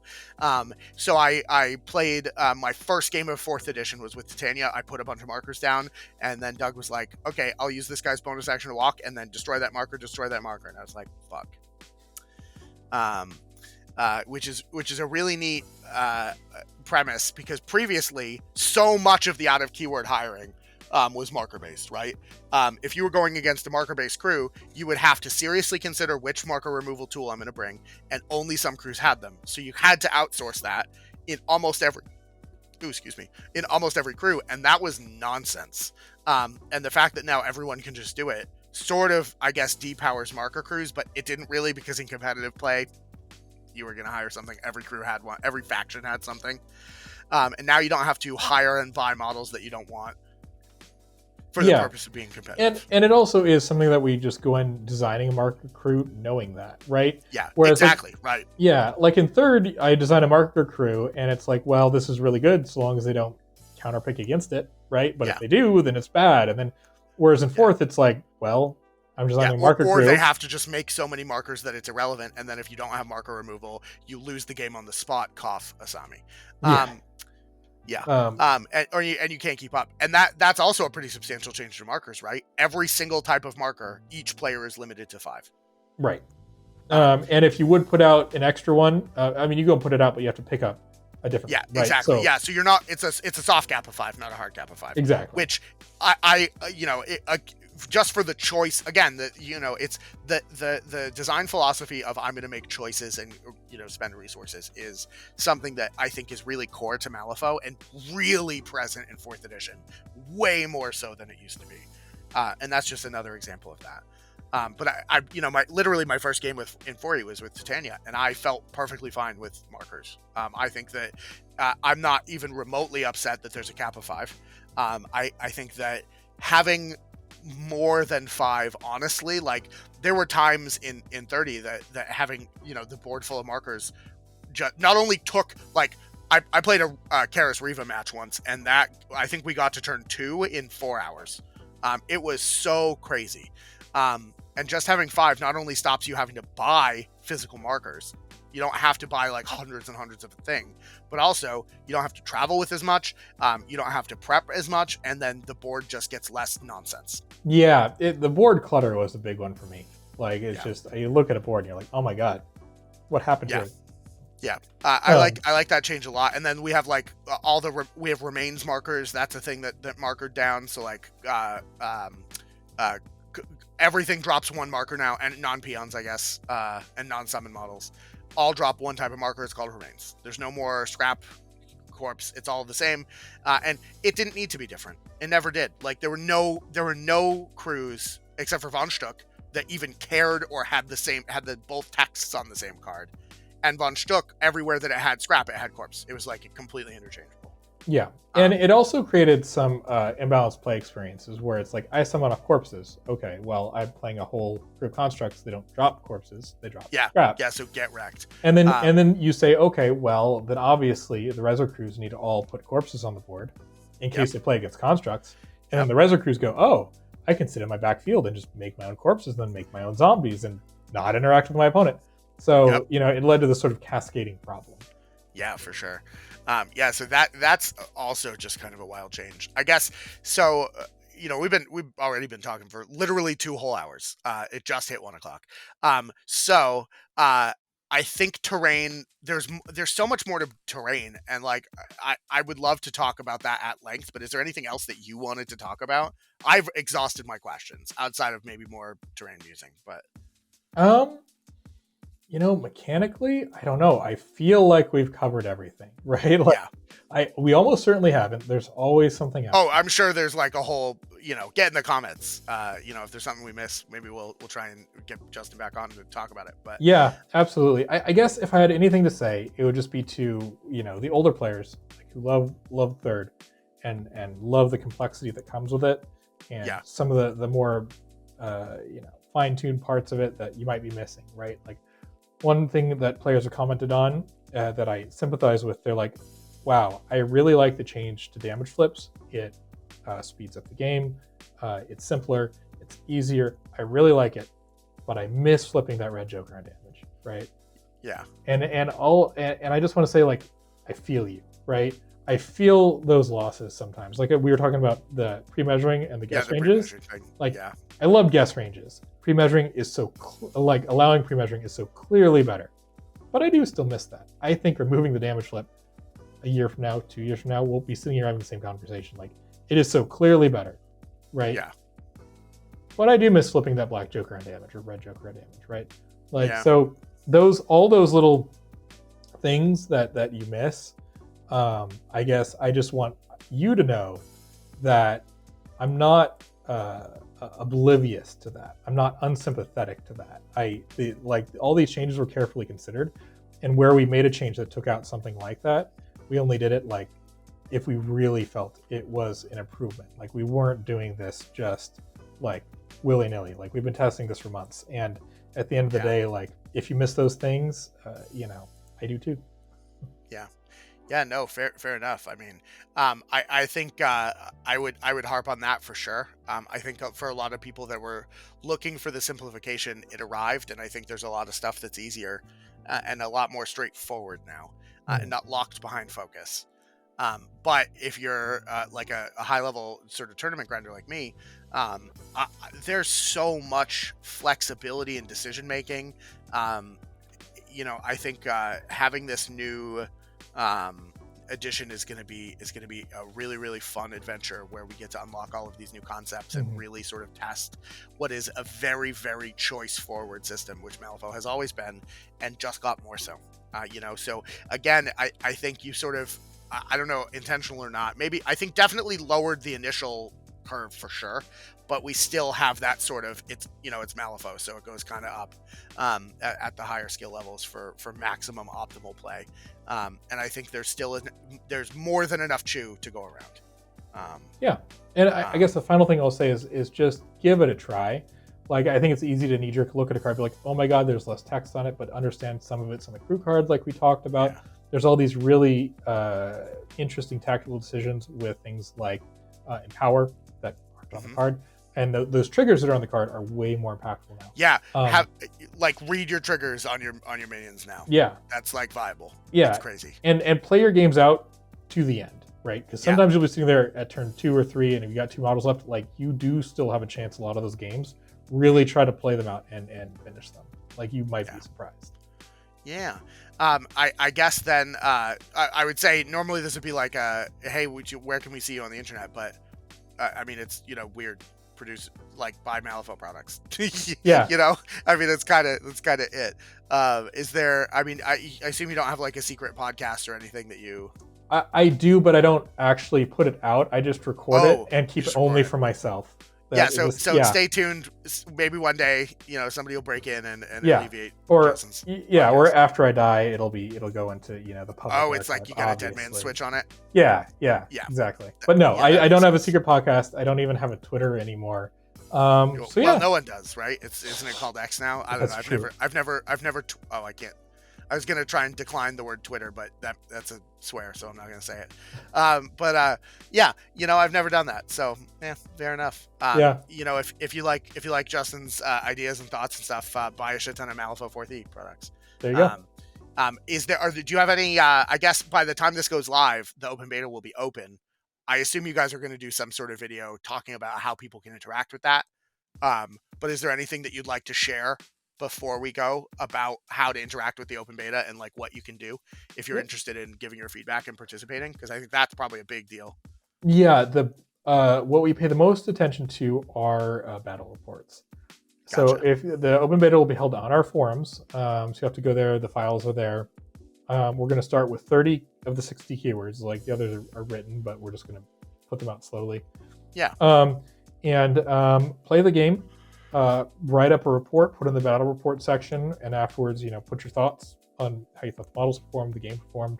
So I played my first game of 4th edition was with Titania. I put a bunch of markers down, and then Doug was like, okay, I'll use this guy's bonus action to walk, and then destroy that marker. And I was like, fuck. Which is a really neat premise, because previously so much of the out of keyword hiring was marker based, right? If you were going against a marker based crew, you would have to seriously consider which marker removal tool I'm going to bring, and only some crews had them. So you had to outsource that in almost every crew, and that was nonsense. And the fact that now everyone can just do it sort of, I guess, depowers marker crews, but it didn't really, because in competitive play, you were going to hire something. Every crew had one. Every faction had something. And now you don't have to hire and buy models that you don't want for the purpose of being competitive. And it also is something that we just go in designing a marker crew knowing that, right? Yeah, whereas exactly, right. Yeah, like in 3rd, I design a marker crew, and it's like, well, this is really good so long as they don't counterpick against it, right? But if they do, then it's bad. And then, whereas in 4th, it's like, well, I'm designing a marker crew. Or they have to just make so many markers that it's irrelevant, and then if you don't have marker removal, you lose the game on the spot, cough, Asami. And you can't keep up. And that's also a pretty substantial change to markers, right? Every single type of marker, each player is limited to 5. Right. And if you would put out an extra one, you go and put it out, but you have to pick up a different one. Yeah, exactly. So, so you're not, it's a soft cap of 5, not a hard cap of 5. Exactly. Which just for the choice, again, it's the design philosophy of I'm going to make choices and spend resources is something that I think is really core to Malifaux and really present in 4th edition, way more so than it used to be, and that's just another example of that. But my first game in 4E was with Titania, and I felt perfectly fine with markers. I think that I'm not even remotely upset that there's a cap of 5. I think that having more than 5, honestly, like there were times in 30 that having the board full of markers not only took, like, I played a Karis Riva match once, and that I think we got to turn 2 in 4 hours. It was so crazy. And just having 5 not only stops you having to buy physical markers, you don't have to buy like hundreds and hundreds of a thing, but also you don't have to travel with as much, you don't have to prep as much, and then the board just gets less nonsense. Yeah, the board clutter was a big one for me. Like, it's just, you look at a board and you're like, oh my god, what happened to it? Yeah, I like that change a lot. And then we have like we have remains markers. That's a thing that markered down. So like everything drops 1 marker now, and non-peons, I guess, and non-summon models all drop 1 type of marker. It's called remains. There's no more scrap, corpse. It's all the same, and it didn't need to be different. It never did. Like there were no crews except for Von Stuck that even cared or had both texts on the same card. And Von Stuck, everywhere that it had scrap, it had corpse. It was like completely interchangeable. Yeah, and it also created some imbalanced play experiences where it's like, I summon off corpses. Okay, well, I'm playing a whole group of constructs. They don't drop corpses; they drop scrap. Yeah, so get wrecked. And then you say, okay, well, then obviously the Rezo crews need to all put corpses on the board in case they play against constructs. And then the Rezo crews go, oh, I can sit in my backfield and just make my own corpses, then make my own zombies and not interact with my opponent. So it led to this sort of cascading problem. Yeah, for sure. So that's also just kind of a wild change, I guess. So we've already been talking for literally 2 whole hours. It just hit 1 o'clock. I think terrain, there's so much more to terrain, and like I would love to talk about that at length. But is there anything else that you wanted to talk about? I've exhausted my questions outside of maybe more terrain musing, but mechanically, I don't know. I feel like we've covered everything, right? Like, we almost certainly haven't. There's always something else. Oh, I'm sure there's like a whole, get in the comments. If there's something we miss, maybe we'll try and get Justin back on to talk about it. But yeah, absolutely. I guess if I had anything to say, it would just be to, the older players who love 3rd and love the complexity that comes with it, and some of the more, fine-tuned parts of it that you might be missing, right? Like, one thing that players have commented on that I sympathize with, they're like, wow, I really like the change to damage flips. It speeds up the game. It's simpler. It's easier. I really like it. But I miss flipping that red joker on damage, right? Yeah. And I just want to say, like, I feel you, right? I feel those losses sometimes. Like we were talking about the pre-measuring and the guess ranges. Like, yeah. I love guess ranges. Pre-measuring is so like allowing pre-measuring is so clearly better. But I do still miss that. I think removing the damage flip a year from now, 2 years from now, we'll be sitting here having the same conversation. Like, it is so clearly better, right? Yeah. But I do miss flipping that black joker on damage or red joker on damage, right? Like, Yeah. so all those little things that you miss, I guess I just want you to know that I'm not oblivious to that. I'm not unsympathetic to that. Like all these changes were carefully considered, and where we made a change that took out something like that, we only did it like if we really felt it was an improvement. Like we weren't doing this just like willy-nilly. Like we've been testing this for months, and at the end of the day, like if you miss those things, I do too. Yeah, no, fair enough. I mean, I think I would harp on that for sure. I think for a lot of people that were looking for the simplification, it arrived, and I think there's a lot of stuff that's easier and a lot more straightforward now, and not locked behind focus. But if you're like a high level sort of tournament grinder like me, there's so much flexibility in decision making. I think having this new edition is going to be a really, really fun adventure where we get to unlock all of these new concepts and really sort of test what is a very, very choice forward system, which Malifaux has always been and just got more so. So again, I think you sort of, I don't know, intentional or not, maybe I think definitely lowered the initial curve for sure, but we still have that sort of, it's Malifaux, so it goes kind of up at the higher skill levels for maximum optimal play. And I think there's more than enough chew to go around. And I guess the final thing I'll say is just give it a try. Like, I think it's easy to knee-jerk look at a card and be like, oh my god, there's less text on it, but understand some of it's on the crew cards like we talked about. Yeah. There's all these really interesting tactical decisions with things like Empower that aren't on the card. And those triggers that are on the card are way more impactful now. Yeah, read your triggers on your minions now. Yeah, that's like viable. Yeah, that's crazy. And play your games out to the end, right? Because sometimes you'll be sitting there at turn 2 or 3, and if you got 2 models left, like you do still have a chance. A lot of those games, really try to play them out and finish them. Like you might be surprised. Yeah. I guess then I would say normally this would be like hey, where can we see you on the internet? But I mean, it's weird. Produce buy Malifaux products. Yeah. I mean, that's kind of it. Is there? I mean, I assume you don't have like a secret podcast or anything that you. I do, but I don't actually put it out. I just record it and keep it only for myself. So stay tuned. Maybe one day, somebody will break in and alleviate. Or or after I die, it'll go into the public. Oh, it's like you got a dead man switch on it. Yeah, exactly. But no, I don't have a secret podcast. I don't even have a Twitter anymore. Well, no one does, right? Isn't it called X now? I don't know. I've never. I can't. I was gonna try and decline the word Twitter, but that's a swear, so I'm not gonna say it. I've never done that, so fair enough. If you like Justin's ideas and thoughts and stuff, buy a shit ton of Malifaux 4th products. There you go. Do you have any? I guess by the time this goes live, the open beta will be open. I assume you guys are going to do some sort of video talking about how people can interact with that. But is there anything that you'd like to share before we go about how to interact with the open beta and like what you can do if you're interested in giving your feedback and participating? Because I think that's probably a big deal. Yeah, what we pay the most attention to are battle reports. Gotcha. So if the open beta will be held on our forums, so you have to go there. The files are there. We're going to start with 30 of the 60 keywords. Like the others are written, but we're just going to put them out slowly. Yeah. And play the game. Write up a report, put in the battle report section, and afterwards, put your thoughts on how you thought the models performed, the game performed.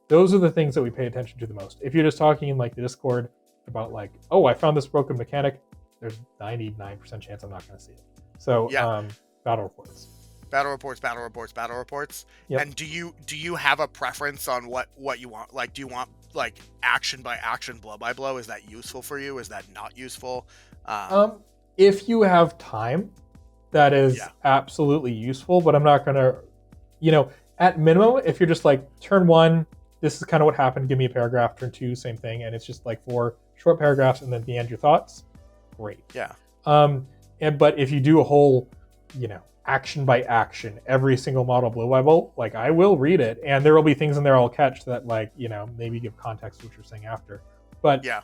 Those are the things that we pay attention to the most. If you're just talking in like the Discord about like, oh, I found this broken mechanic, there's 99% chance I'm not going to see it. So battle reports. Yep. And do you have a preference on what you want? Like, do you want like action by action, blow by blow? Is that useful for you? Is that not useful? If you have time, that is absolutely useful, but I'm not going to At minimum, if you're just like turn 1, this is kind of what happened, give me a paragraph, turn 2, same thing, and it's just like 4 short paragraphs, and then at the end your thoughts, great. Yeah. But if you do a whole, action by action, every single model blow by blow, like I will read it, and there will be things in there I'll catch that maybe give context to what you're saying after. But yeah,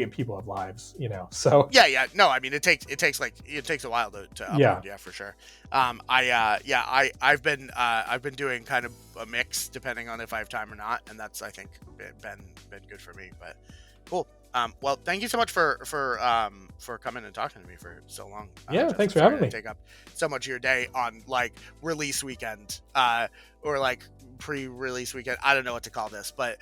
people have lives, so yeah. No, I mean it takes a while to upload, yeah, for sure. I've been doing kind of a mix depending on if I have time or not, and that's I think been good for me. But cool. Well, thank you so much for coming and talking to me for so long. Yeah, thanks for having me. Take up so much of your day on like release weekend, or like pre-release weekend. I don't know what to call this, but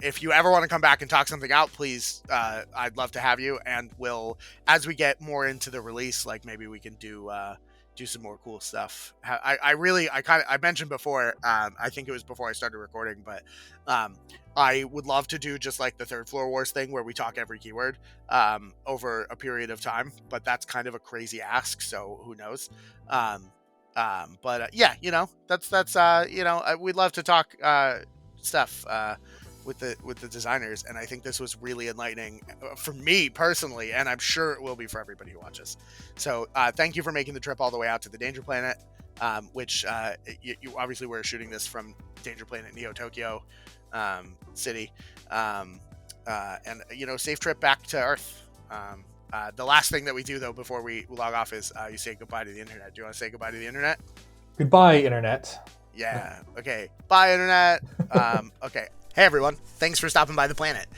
if you ever want to come back and talk something out, please, I'd love to have you. And we'll, as we get more into the release, like maybe we can do some more cool stuff. I mentioned before, I think it was before I started recording, but I would love to do just like the Third Floor Wars thing where we talk every keyword over a period of time, but that's kind of a crazy ask, so who knows. Yeah, that's we'd love to talk stuff with the designers, and I think this was really enlightening for me personally, and I'm sure it will be for everybody who watches. So thank you for making the trip all the way out to the Danger Planet, which you obviously were shooting this from Danger Planet Neo Tokyo City, and safe trip back to Earth. The last thing that we do though before we log off is you say goodbye to the internet. Do you want to say goodbye to the internet? Goodbye, internet. Yeah. Okay. Bye, internet. Okay. Hey everyone, thanks for stopping by the planet.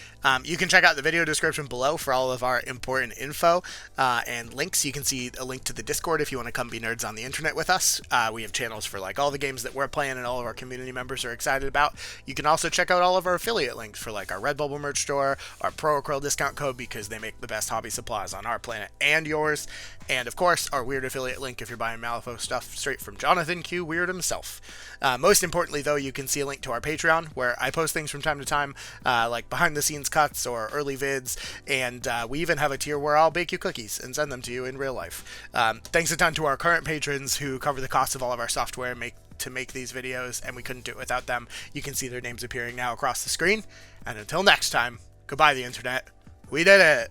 You can check out the video description below for all of our important info and links. You can see a link to the Discord if you want to come be nerds on the internet with us. We have channels for like all the games that we're playing and all of our community members are excited about. You can also check out all of our affiliate links for like our Redbubble merch store, our Pro Acryl discount code because they make the best hobby supplies on our planet and yours. And of course, our Wyrd affiliate link if you're buying Malifaux stuff straight from Jonathan Q. Wyrd himself. Most importantly, though, you can see a link to our Patreon where I post things from time to time, like behind-the-scenes cuts or early vids, and we even have a tier where I'll bake you cookies and send them to you in real life. Thanks a ton to our current patrons who cover the cost of all of our software to make these videos, and we couldn't do it without them. You can see their names appearing now across the screen. And until next time, goodbye, the internet. We did it!